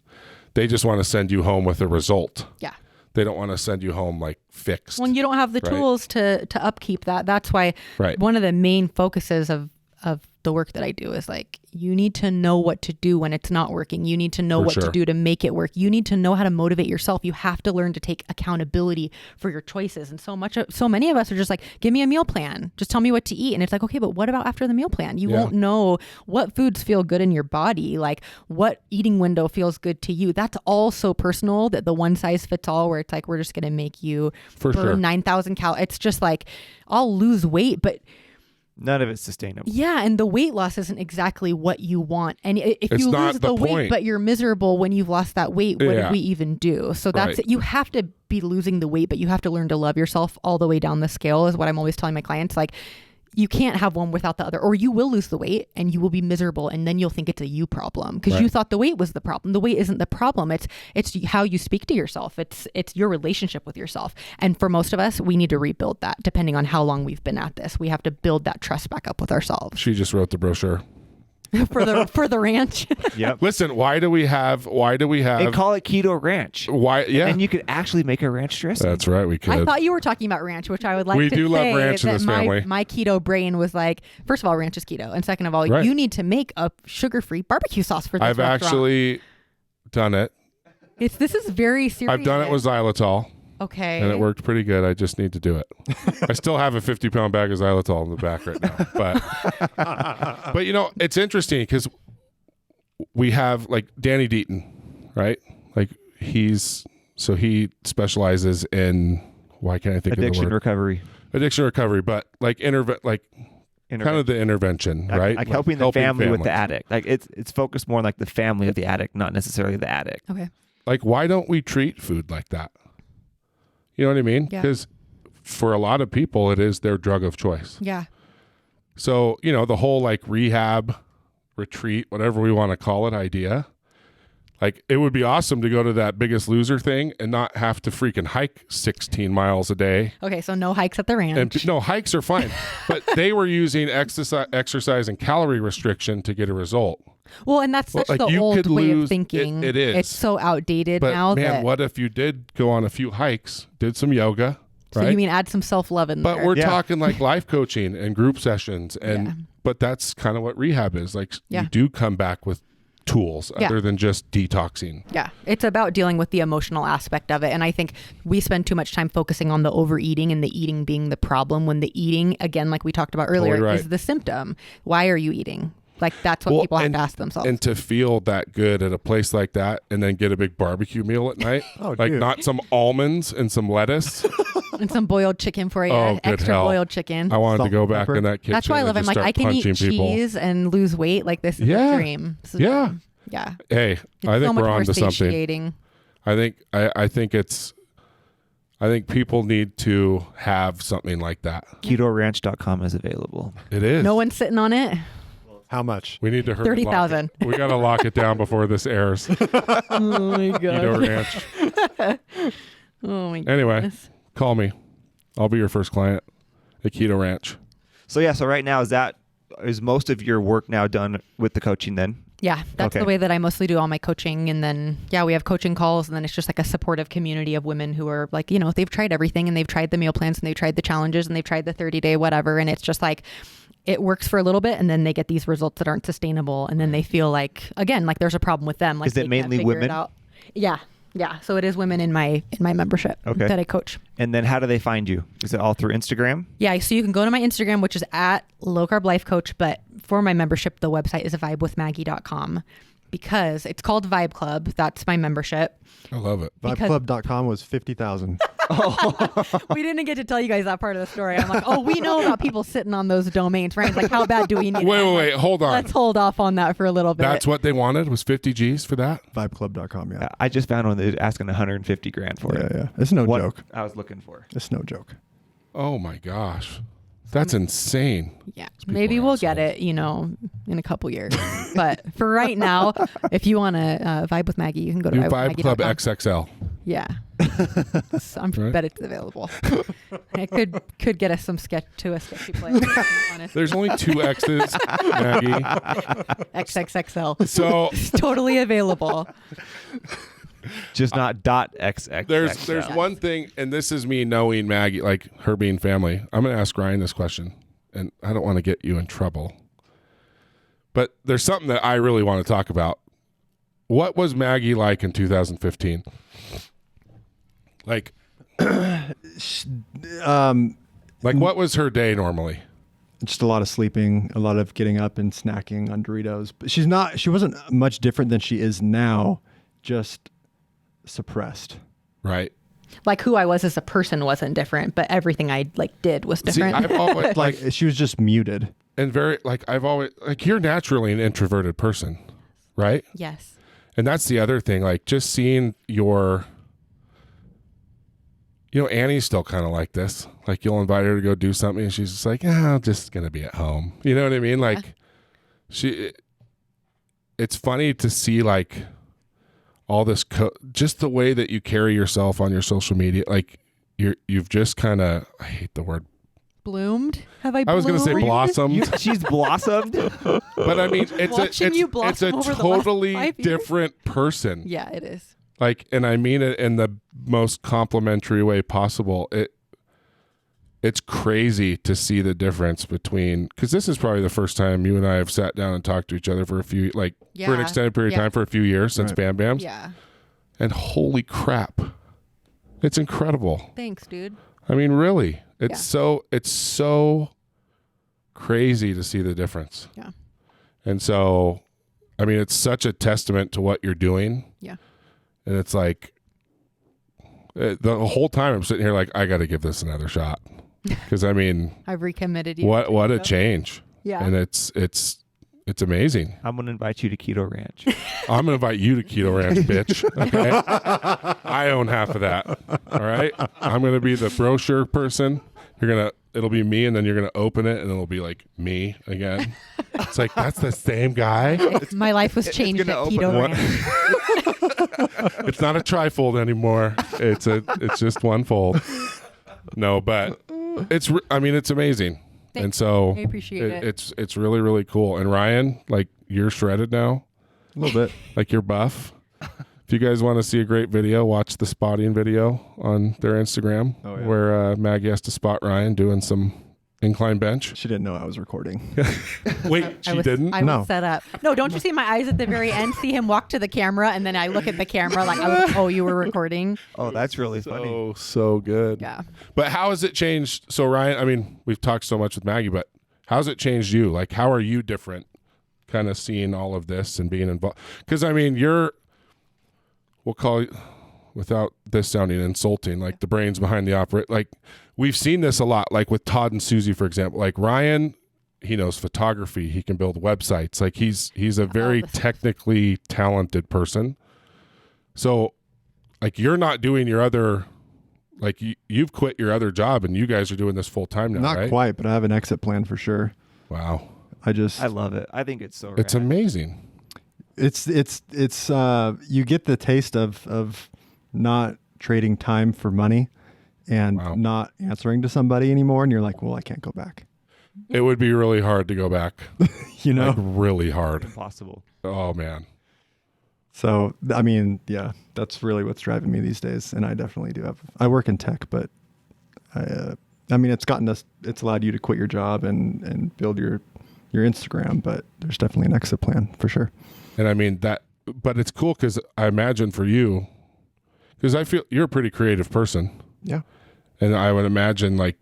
They just want to send you home with a result. Yeah. They don't want to send you home like fixed. When you don't have the Right. tools to upkeep that, that's why Right. one of the main focuses of the work that I do is like, you need to know what to do when it's not working. You need to know For what sure. to do to make it work. You need to know how to motivate yourself. You have to learn to take accountability for your choices. And so many of us are just like, give me a meal plan. Just tell me what to eat. And it's like, okay, but what about after the meal plan? You Yeah. won't know what foods feel good in your body, like what eating window feels good to you. That's all so personal that the one size fits all, where it's like, we're just going to make you For burn sure. 9,000 calories. It's just like, I'll lose weight, but None of it's sustainable. yeah, and the weight loss isn't exactly what you want. And if It's you not lose the the weight, point. but you're miserable when you've lost that weight, what Yeah. did we even do? So that's Right. it. You have to be losing the weight, but you have to learn to love yourself all the way down the scale, is what I'm always telling my clients. Like, you can't have one without the other, or you will lose the weight and you will be miserable, and then you'll think it's a you problem because you Right. thought the weight was the problem. The weight isn't the problem. It's how you speak to yourself. It's your relationship with yourself. And for most of us, we need to rebuild that. Depending on how long we've been at this, we have to build that trust back up with ourselves. She just wrote the brochure. for the ranch. Yep. Listen, why do we have And call it Keto Ranch. why? Yeah, And you could actually make a ranch dressing. that's right. We could. I thought you were talking about ranch, which I would like We to do love say ranch in that this family. my keto brain was like, first of all, ranch is keto, and second of all, Right. you need to make a sugar-free barbecue sauce for this I've restaurant. actually done it. This is very serious. I've done it with xylitol, okay, and it worked pretty good. I just need to do it. I still have a 50-pound bag of xylitol in the back right now, but you know, it's interesting because we have like Danny Deaton, right? Like he specializes in, why can't I think Addiction of the word? recovery. Addiction recovery, but like kind of the intervention, right? Like helping the family with the families. addict. Like it's focused more on like the family of the addict, not necessarily the addict. okay. Like, why don't we treat food like that? You know what I mean? Yeah. Because for a lot of people, it is their drug of choice. Yeah. So, you know, the whole like rehab, retreat, whatever we want to call it idea, like it would be awesome to go to that Biggest Loser thing and not have to freaking hike 16 miles a day. Okay, so no hikes at the ranch. And no, hikes are fine, but they were using exercise and calorie restriction to get a result. well, and that's such like, the you old could way lose- of thinking. it is. It's so outdated But now man, that. what if you did go on a few hikes, did some yoga, So right? you mean add some self-love in But there? we're Yeah. talking like life coaching and group sessions, and Yeah. but that's kind of what rehab is. Like Yeah. you do come back with tools Yeah. other than just detoxing. Yeah, it's about dealing with the emotional aspect of it. And I think we spend too much time focusing on the overeating and the eating being the problem when the eating, again, like we talked about earlier, Totally right. is the symptom. Why are you eating? Like that's what Well, people have and- to ask themselves. And to feel that good at a place like that and then get a big barbecue meal at night, Oh, like dude. not some almonds and some lettuce. And some boiled chicken for you, Oh, good extra hell. boiled chicken. I wanted Salt to go and back pepper. in that kitchen. That's why I love it. and I'm just like, I start can eat punching people. cheese and lose weight. Like this is Yeah. a dream. This is a Yeah. dream. Yeah. Hey, It's I think so much we're more on to something. satiating. I think people need to have something like that. KetoRanch.com is available. It is. No one's sitting on it. How much? We need to hurry. 30,000. We got to lock it down before this airs. Oh my Keto Ranch. Oh my Anyway, goodness. call me. I'll be your first client at Keto Ranch. So right now is most of your work now done with the coaching then? Yeah, that's Okay. the way that I mostly do all my coaching. And then, we have coaching calls, and then it's just like a supportive community of women who are like, they've tried everything, and they've tried the meal plans, and they've tried the challenges, and they've tried the 30-day whatever. And it's just like, it works for a little bit, and then they get these results that aren't sustainable. And then they feel like, again, like there's a problem with them. Like, Is it they can't mainly figure it women? out. Yeah. Yeah. So it is women in my membership Okay. that I coach. And then how do they find you? Is it all through Instagram? Yeah, so you can go to my Instagram, which is at Low Carb Life Coach, but for my membership, the website is vibewithmaggie.com because it's called Vibe Club. That's my membership. I love it. Because- VibeClub.com was 50,000. We didn't get to tell you guys that part of the story. I'm like, we know about people sitting on those domains. Ryan's like, how bad do we need it? Wait. Hold on. Let's hold off on that for a little bit. That's what they wanted was 50 G's for that? VibeClub.com, yeah. I just found one that was asking 150 grand for it. Yeah. It's no What joke. I was looking for. It's no joke. Oh my gosh. That's insane. Yeah, people maybe are we'll get assholes. it, in a couple years. But for right now, if you want to vibe with Maggie, you can go to Do Vibe Club vibewithmaggie.com. XXL. Yeah. So I Right. bet it's available. I could get us some sketchy place. To be honest. There's only 2 X's, Maggie. XXXL. So It's totally available. Just not .xx. there's one thing, and this is me knowing Maggie, like her being family. I'm going to ask Ryan this question, and I don't want to get you in trouble. But there's something that I really want to talk about. What was Maggie like in 2015? Like, what was her day normally? Just a lot of sleeping, a lot of getting up and snacking on Doritos. But she wasn't much different than she is now, just suppressed. Right. Like who I was as a person wasn't different, but everything I did was See, different. I've always Like she was just muted. and very I've always you're naturally an introverted person, right? Yes. And that's the other thing, like just seeing your Annie's still kind of like this. Like you'll invite her to go do something and she's just like, I'm just going to be at home. You know what I mean? Like it's funny to see like all this, just the way that you carry yourself on your social media. Like you've just kind of, I hate the word bloomed? Have I? I was going to say bloomed? blossomed. She's blossomed. But I mean, it's Watching you a blossom over the last totally 5 years. different person. Yeah, it is. Like, and I mean it in the most complimentary way possible. It's crazy to see the difference between, because this is probably the first time you and I have sat down and talked to each other for for an extended period of time for a few years since Right. Bam Bams. Yeah. And holy crap, it's incredible. Thanks, dude. I mean, really, it's so crazy to see the difference. Yeah. And so, I mean, it's such a testament to what you're doing. Yeah. And it's like, the whole time I'm sitting here like, I got to give this another shot. Because I mean, I've recommitted you. what a change. Yeah. And it's amazing. I'm gonna invite you to Keto Ranch. I'm going to invite you to Keto Ranch, bitch. Okay. I own half of that. All right. I'm going to be the brochure person. It'll be me, and then you're going to open it, and it'll be like me again. It's like, that's the same guy. My life was changed at gonna open Keto one- Ranch. It's not a trifold anymore. It's just one fold. No, but it's amazing. Thanks. And so I appreciate it. It's really, really cool. And Ryan, like, you're shredded now. A little bit. Like, you're buff. If you guys want to see a great video, watch the spotting video on their Instagram, Oh, yeah. where Maggie has to spot Ryan doing some incline bench. She didn't know I was recording. Wait, she didn't? I No. was set up. No, don't you see my eyes at the very end? See him walk to the camera, and then I look at the camera like, oh, you were recording. Oh, that's really funny. So good. Yeah. But how has it changed? So Ryan, I mean, we've talked so much with Maggie, but how's it changed you? Like, how are you different kind of seeing all of this and being involved? Because I mean, we'll call it, without this sounding insulting, like the brains behind the opera. Like, we've seen this a lot, like with Todd and Susie, for example. Like Ryan, he knows photography. He can build websites. Like he's a very technically talented person. So like, you're not doing your other, like you've quit your other job and you guys are doing this full time now, Not right? quite, but I have an exit plan for sure. Wow. I love it. I think it's so rad. It's amazing. It's you get the taste of not trading time for money and Wow. not answering to somebody anymore, and you're like, well, I can't go back. It would be really hard to go back. You know? Like, really hard. Impossible. Oh man. So I mean, yeah, that's really what's driving me these days, and I definitely do have. I work in tech, but I mean, it's allowed you to quit your job and build your Instagram, but there's definitely an exit plan for sure. And I mean but it's cool because I imagine for you, because I feel you're a pretty creative person. Yeah. And I would imagine like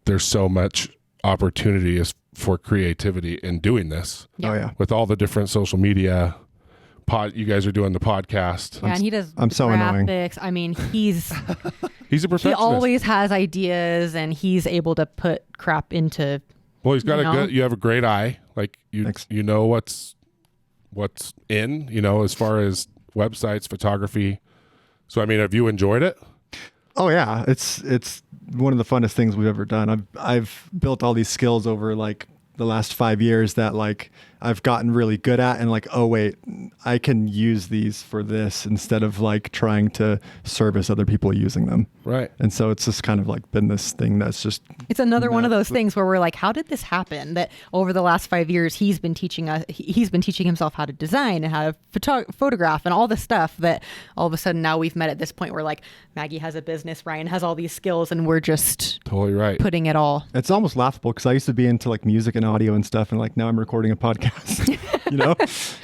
there's so much opportunity for creativity in doing this Yeah. Oh yeah. with all the different social media you guys are doing the podcast. Yeah, and he does I'm so annoying. graphics. I mean, he's He's a he perfectionist. always has ideas, and he's able to put crap into. Well, he's got you know? you have a great eye. Like Thanks. you know what's in, as far as websites, photography. So I mean, have you enjoyed it? Oh yeah, it's one of the funnest things we've ever done. I've built all these skills over like the last 5 years that like I've gotten really good at, and like, oh wait, I can use these for this instead of like trying to service other people using them. Right. And so it's just kind of like been this thing that's just It's another one of those things where we're like, how did this happen? That over the last 5 years, he's been teaching himself how to design and how to photograph and all this stuff that all of a sudden now we've met at this point where like Maggie has a business, Ryan has all these skills, and we're just Totally right. putting it all. It's almost laughable because I used to be into like music and audio and stuff, and like now I'm recording a podcast. You know, it's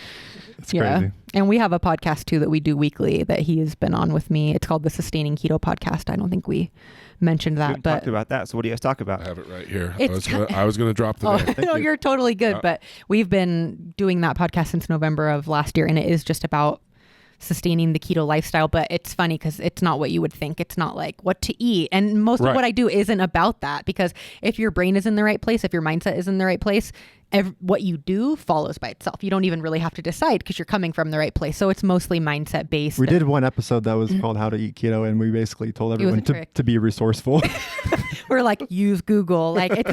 crazy. And we have a podcast too that we do weekly that he has been on with me. It's called the Sustaining Keto Podcast. I don't think we mentioned We that, haven't but talked about that. So what do you guys talk about? I have it right here. It's I was gonna drop the name. no, you're totally good. But we've been doing that podcast since November of last year, and it is just about sustaining the keto lifestyle. But it's funny because it's not what you would think. It's not like what to eat, and most of Right. what I do isn't about that, because if your brain is in the right place, if your mindset is in the right place, what you do follows by itself. You don't even really have to decide because you're coming from the right place. So it's mostly mindset based. We did one episode that was called How to Eat Keto, and we basically told was a everyone trick. to be resourceful. We're like, use Google. Like it's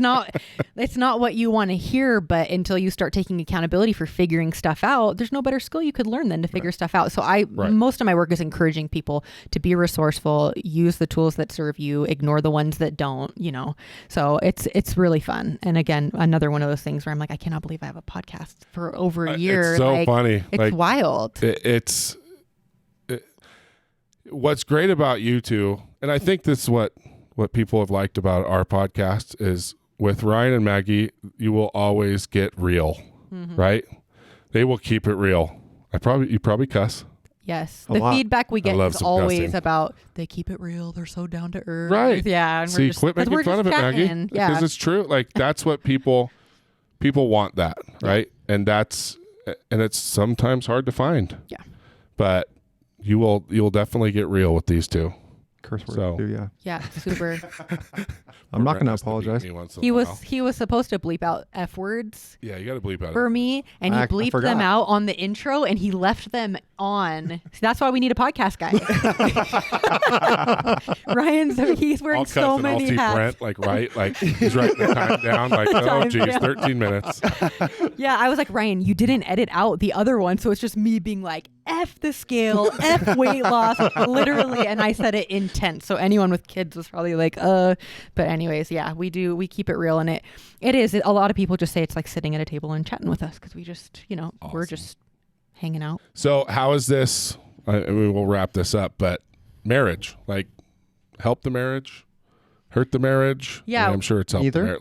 not what you want to hear, but until you start taking accountability for figuring stuff out, there's no better skill you could learn than to figure stuff out. So most of my work is encouraging people to be resourceful, use the tools that serve you, ignore the ones that don't, So it's really fun. And again, another one of those things where I'm like, I cannot believe I have a podcast for over a year. It's so funny. It's wild. What's great about you two, and I think this is what people have liked about our podcast, is with Ryan and Maggie, you will always get real, right? They will keep it real. You probably cuss. Yes. The feedback we get is always about, they keep it real. They're so down to earth. Right. Yeah. And See, quit making fun of it, Maggie. Yeah. Because it's true. Like that's what people want that, right? And it's sometimes hard to find. Yeah. But you'll definitely get real with these two. Curse words too, yeah. Yeah, super. I'm not going to apologize. He was supposed to bleep out F words. Yeah, you got to bleep out for me, and he bleeped them out on the intro, and he left them on. So that's why we need a podcast guy. He's wearing so many hats. Brent, he's writing the time down. Oh geez, 13 minutes. Yeah, I was like, Ryan, you didn't edit out the other one, so it's just me being like, F the scale, F weight loss, literally, and I said it intense. So anyone with kids was probably like, But anyways, yeah, we keep it real, and it is. A lot of people just say it's like sitting at a table and chatting with us because we just, awesome. We're just hanging out. So how is this? We'll wrap this up, but marriage, help the marriage, hurt the marriage. Yeah, I'm sure it's helped. Either.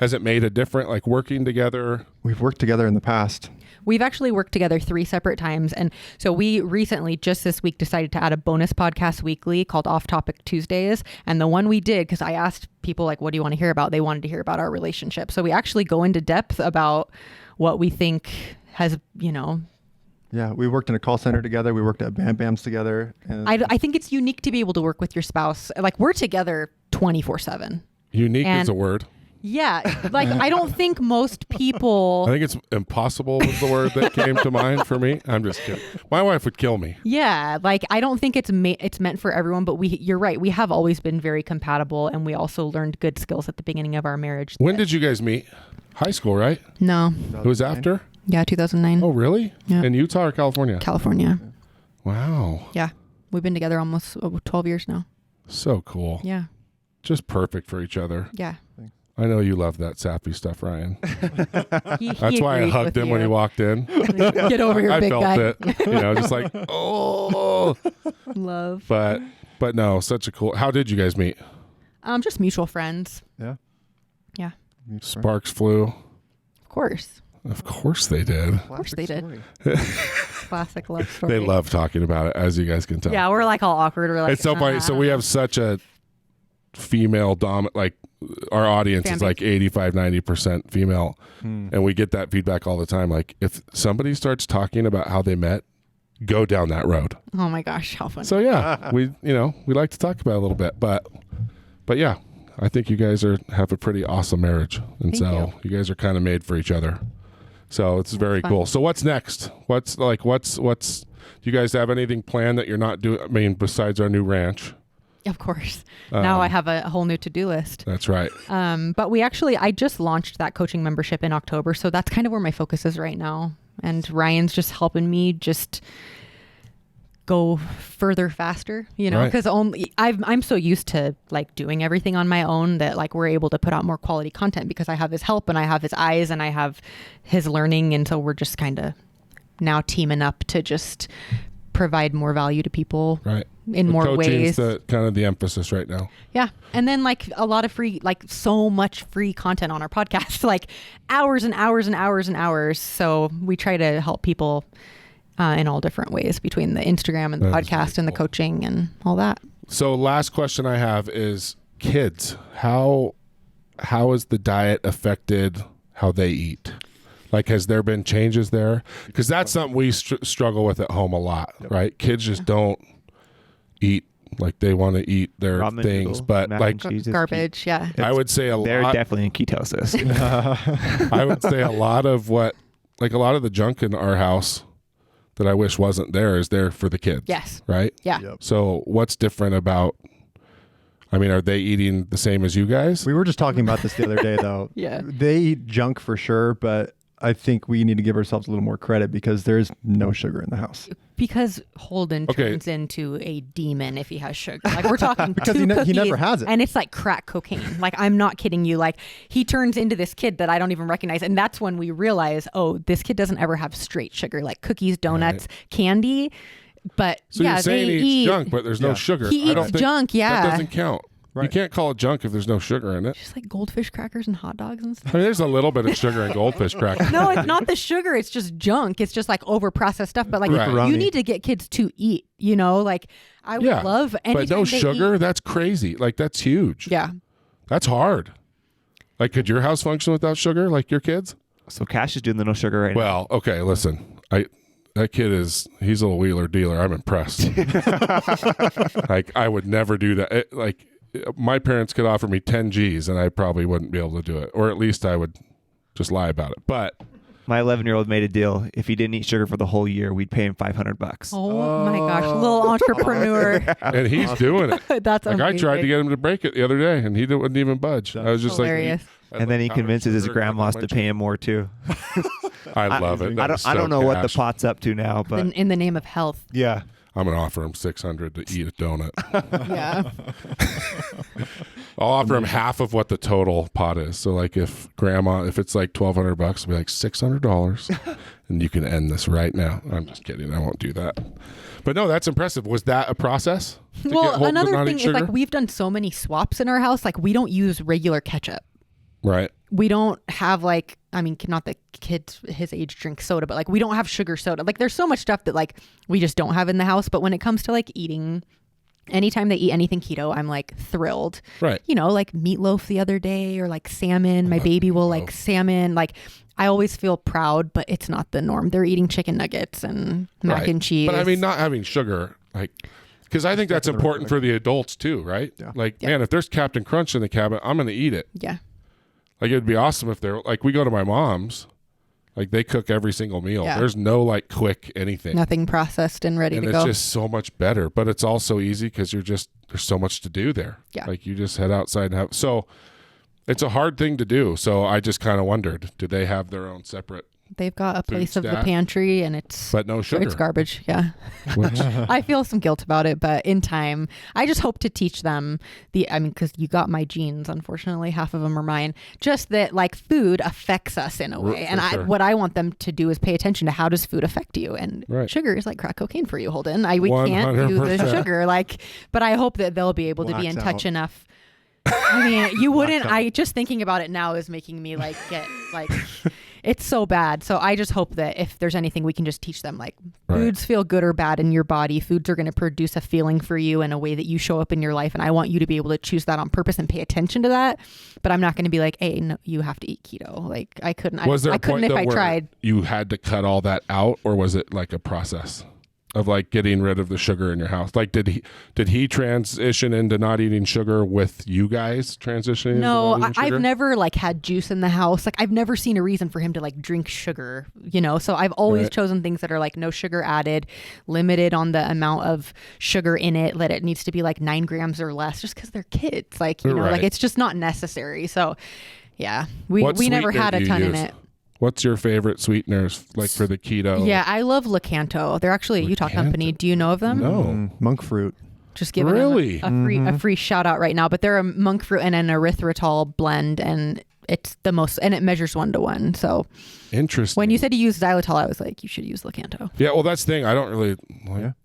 Has it made a difference? Working together. We've worked together in the past. We've actually worked together 3 separate times. And so we recently, just this week, decided to add a bonus podcast weekly called Off Topic Tuesdays. And the one we did, because I asked people, what do you want to hear about? They wanted to hear about our relationship. So we actually go into depth about what we think has, Yeah, we worked in a call center together. We worked at Bam Bams together. And I think it's unique to be able to work with your spouse. We're together 24/7. Unique is a word. Yeah. I don't think most people... I think it's impossible was the word that came to mind for me. I'm just kidding. My wife would kill me. Yeah. I don't think it's meant for everyone, but you're right. We have always been very compatible, and we also learned good skills at the beginning of our marriage. When did you guys meet? High school, right? No. It was after? Yeah, 2009. Oh, really? Yeah. In Utah or California? California. Wow. Yeah. We've been together almost 12 years now. So cool. Yeah. Just perfect for each other. Yeah. I know you love that sappy stuff, Ryan. That's why I hugged him when he walked in. Get over here, big guy. I felt it. Just like, oh. Love. But no, such a cool. How did you guys meet? Just mutual friends. Yeah. Yeah. Sparks flew. Of course. Of course they did. Of course they did. Classic love story. They love talking about it, as you guys can tell. Yeah, we're all awkward. We're it's so funny. So we have such a female dominant, our audience is 85-90% female, and we get that feedback all the time. If somebody starts talking about how they met, go down that road. Oh my gosh, how fun. So yeah, we like to talk about it a little bit, but yeah, I think you guys have a pretty awesome marriage, and Thank you guys are kind of made for each other. So it's very fun. cool. So what's next? What's do you guys have anything planned that you're not doing? I mean, besides our new ranch. Of course. Now I have a whole new to-do list. That's right. But I just launched that coaching membership in October. So that's kind of where my focus is right now. And Ryan's just helping me just go further faster, because I'm so used to doing everything on my own that we're able to put out more quality content because I have his help and I have his eyes and I have his learning. And so we're just kind of now teaming up to just provide more value to people. Right. In more ways. Kind of the emphasis right now. Yeah. And then a lot of free, so much free content on our podcast, hours and hours and hours and hours. So we try to help people in all different ways between the Instagram and the podcast and the coaching and all that. So last question I have is kids. How has the diet affected how they eat? Has there been changes there? Because that's something we struggle with at home a lot, right? Kids just don't eat they want to eat their ramen things, noodle, but mac and cheese is garbage. Yeah. I would say they're definitely in ketosis. I would say a lot of the junk in our house that I wish wasn't there is there for the kids. Yes. Right? Yeah. Yep. So what's different about, I mean, are they eating the same as you guys? We were just talking about this the other day, though. Yeah. They eat junk for sure, but I think we need to give ourselves a little more credit because there's no sugar in the house. Because Holden turns into a demon if he has sugar. Like we're talking because two he never has it. and it's like crack cocaine. Like I'm not kidding you. Like he turns into this kid that I don't even recognize, and that's when we realize, oh, this kid doesn't ever have straight sugar, like cookies, donuts, candy. But So you're saying he eats junk, but there's no sugar. He eats junk. Yeah, that doesn't count. Right. You can't call it junk if there's no sugar in it. Just like goldfish crackers and hot dogs and stuff. I mean, there's a little bit of sugar in goldfish crackers. No, it's not the sugar. It's just junk. It's just like over-processed stuff. But like you need to get kids to eat, you know, like I would love anytime but no sugar, that's crazy. Like that's huge. Yeah. That's hard. Like could your house function without sugar like your kids? So Cash is doing the no sugar right now. Well, okay, listen. That kid he's a little wheeler dealer. I'm impressed. Like I would never do that. Like my parents could offer me 10 G's and I probably wouldn't be able to do it. Or at least I would just lie about it. But my 11-year-old made a deal. If he didn't eat sugar for the whole year, we'd pay him $500. Oh my gosh, little entrepreneur. And he's doing it. That's like amazing. I tried to get him to break it the other day and he wouldn't even budge. I was just hilarious. like, and then he convinces his grandmas to pay him more too. I love it. I don't know what the pot's up to now, but in the name of health. Yeah. I'm gonna offer him $600 to eat a donut. Yeah. I'll offer him half of what the total pot is. So like if it's like $1,200, it'll be like $600, and you can end this right now. I'm just kidding. I won't do that. But no, that's impressive. Was that a process? Well, another thing is like we've done so many swaps in our house. Like we don't use regular ketchup. Right. We don't have like, I mean, not that kids his age drink soda, but like we don't have sugar soda. Like there's so much stuff that like we just don't have in the house. But when it comes to like eating, anytime they eat anything keto, I'm like thrilled. Right. You know, like meatloaf the other day or like salmon. My baby will like salmon. Like I always feel proud, but it's not the norm. They're eating chicken nuggets and mac and cheese. But I mean, not having sugar, like, because I think that's important for the adults too, right? Yeah. Like, man, if there's Captain Crunch in the cabinet, I'm going to eat it. Yeah. Like it'd be awesome if they're like, we go to my mom's, like they cook every single meal. Yeah. There's no like quick anything. Nothing processed and ready to go. And it's just so much better, but it's also easy because there's so much to do there. Yeah. Like you just head outside and so it's a hard thing to do. So I just kind of wondered, do they have their own separate? They've got a place of the stack? pantry and it's But no sugar. It's garbage. Yeah. Which, I feel some guilt about it, but in time, I just hope to teach them because you got my genes, unfortunately, half of them are mine, just that like food affects us in a way. And what I want them to do is pay attention to how does food affect you? And sugar is like crack cocaine for you, Holden. We can't do the sugar, but I hope that they'll be able to be in touch enough. I mean, you wouldn't, just thinking about it now is making me like get like, it's so bad. So I just hope that if there's anything we can just teach them, like foods feel good or bad in your body. Foods are going to produce a feeling for you in a way that you show up in your life. And I want you to be able to choose that on purpose and pay attention to that. But I'm not going to be like, hey, no, you have to eat keto. Like I couldn't, I couldn't if I tried. You had to cut all that out, or was it like a process of like getting rid of the sugar in your house? Like did he transition into not eating sugar with you guys transitioning? No, into not eating sugar? I've never like had juice in the house. Like I've never seen a reason for him to like drink sugar, you know? So I've always chosen things that are like no sugar added, limited on the amount of sugar in it, that it needs to be like 9 grams or less, just because they're kids. Like, you know, like it's just not necessary. So yeah, we never had a ton in it. What's your favorite sweeteners, like for the keto? Yeah, I love Lakanto. They're actually a Utah company. Do you know of them? No. Monk fruit. Just giving them a free shout out right now. But they're a monk fruit and an erythritol blend, and it's the most, and it measures 1-to-1. So interesting. When you said you use xylitol, I was like, you should use Lakanto. Yeah, well, that's the thing. I don't really.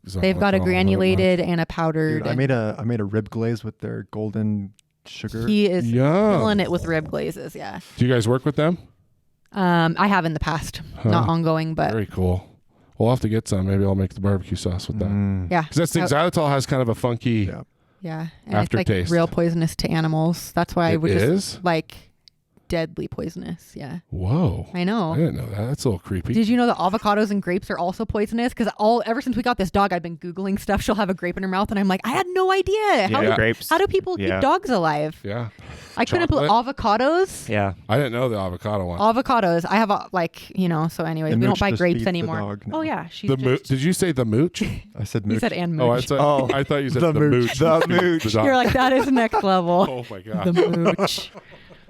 They've got a granulated and a powdered. Dude, I made a rib glaze with their golden sugar. He is killing it with rib glazes. Yeah. Do you guys work with them? I have in the past, not ongoing, but very cool. We'll have to get some. Maybe I'll make the barbecue sauce with that. Yeah, because that's the xylitol has kind of a funky and aftertaste. it's like real poisonous to animals. That's why I would just like deadly poisonous. Yeah. Whoa. I know. I didn't know that. That's a little creepy. Did you know that avocados and grapes are also poisonous? Because ever since we got this dog, I've been Googling stuff. She'll have a grape in her mouth, and I'm like, I had no idea. Grapes. How do people keep dogs alive? Yeah. I couldn't believe avocados. Yeah. I didn't know the avocado one. Avocados. I have so anyways, And we don't Mooch buy just grapes feeds the anymore. dog now. Oh yeah, she's The mooch. Did you say the mooch? I said You mooch. said and Oh, mooch. I thought you said the mooch. The mooch. The dog. You're like, that is next level. Oh my god. The mooch.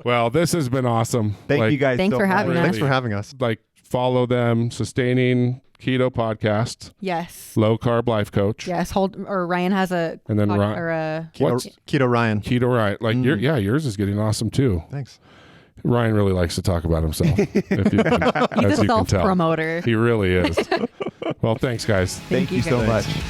Well, this has been awesome. Thank you guys. Thanks so for having much. us. Thanks for having us. Like, follow them. Sustaining Keto Podcast. Yes. Low Carb Life Coach. Yes. Ryan has a And then Ryan. Keto Ryan. Keto Ryan. Like yours is getting awesome too. Thanks. Ryan really likes to talk about himself. If you can, He's as a you can tell. self-promoter. He really is. Well, thanks, guys. Thank you so guys. much.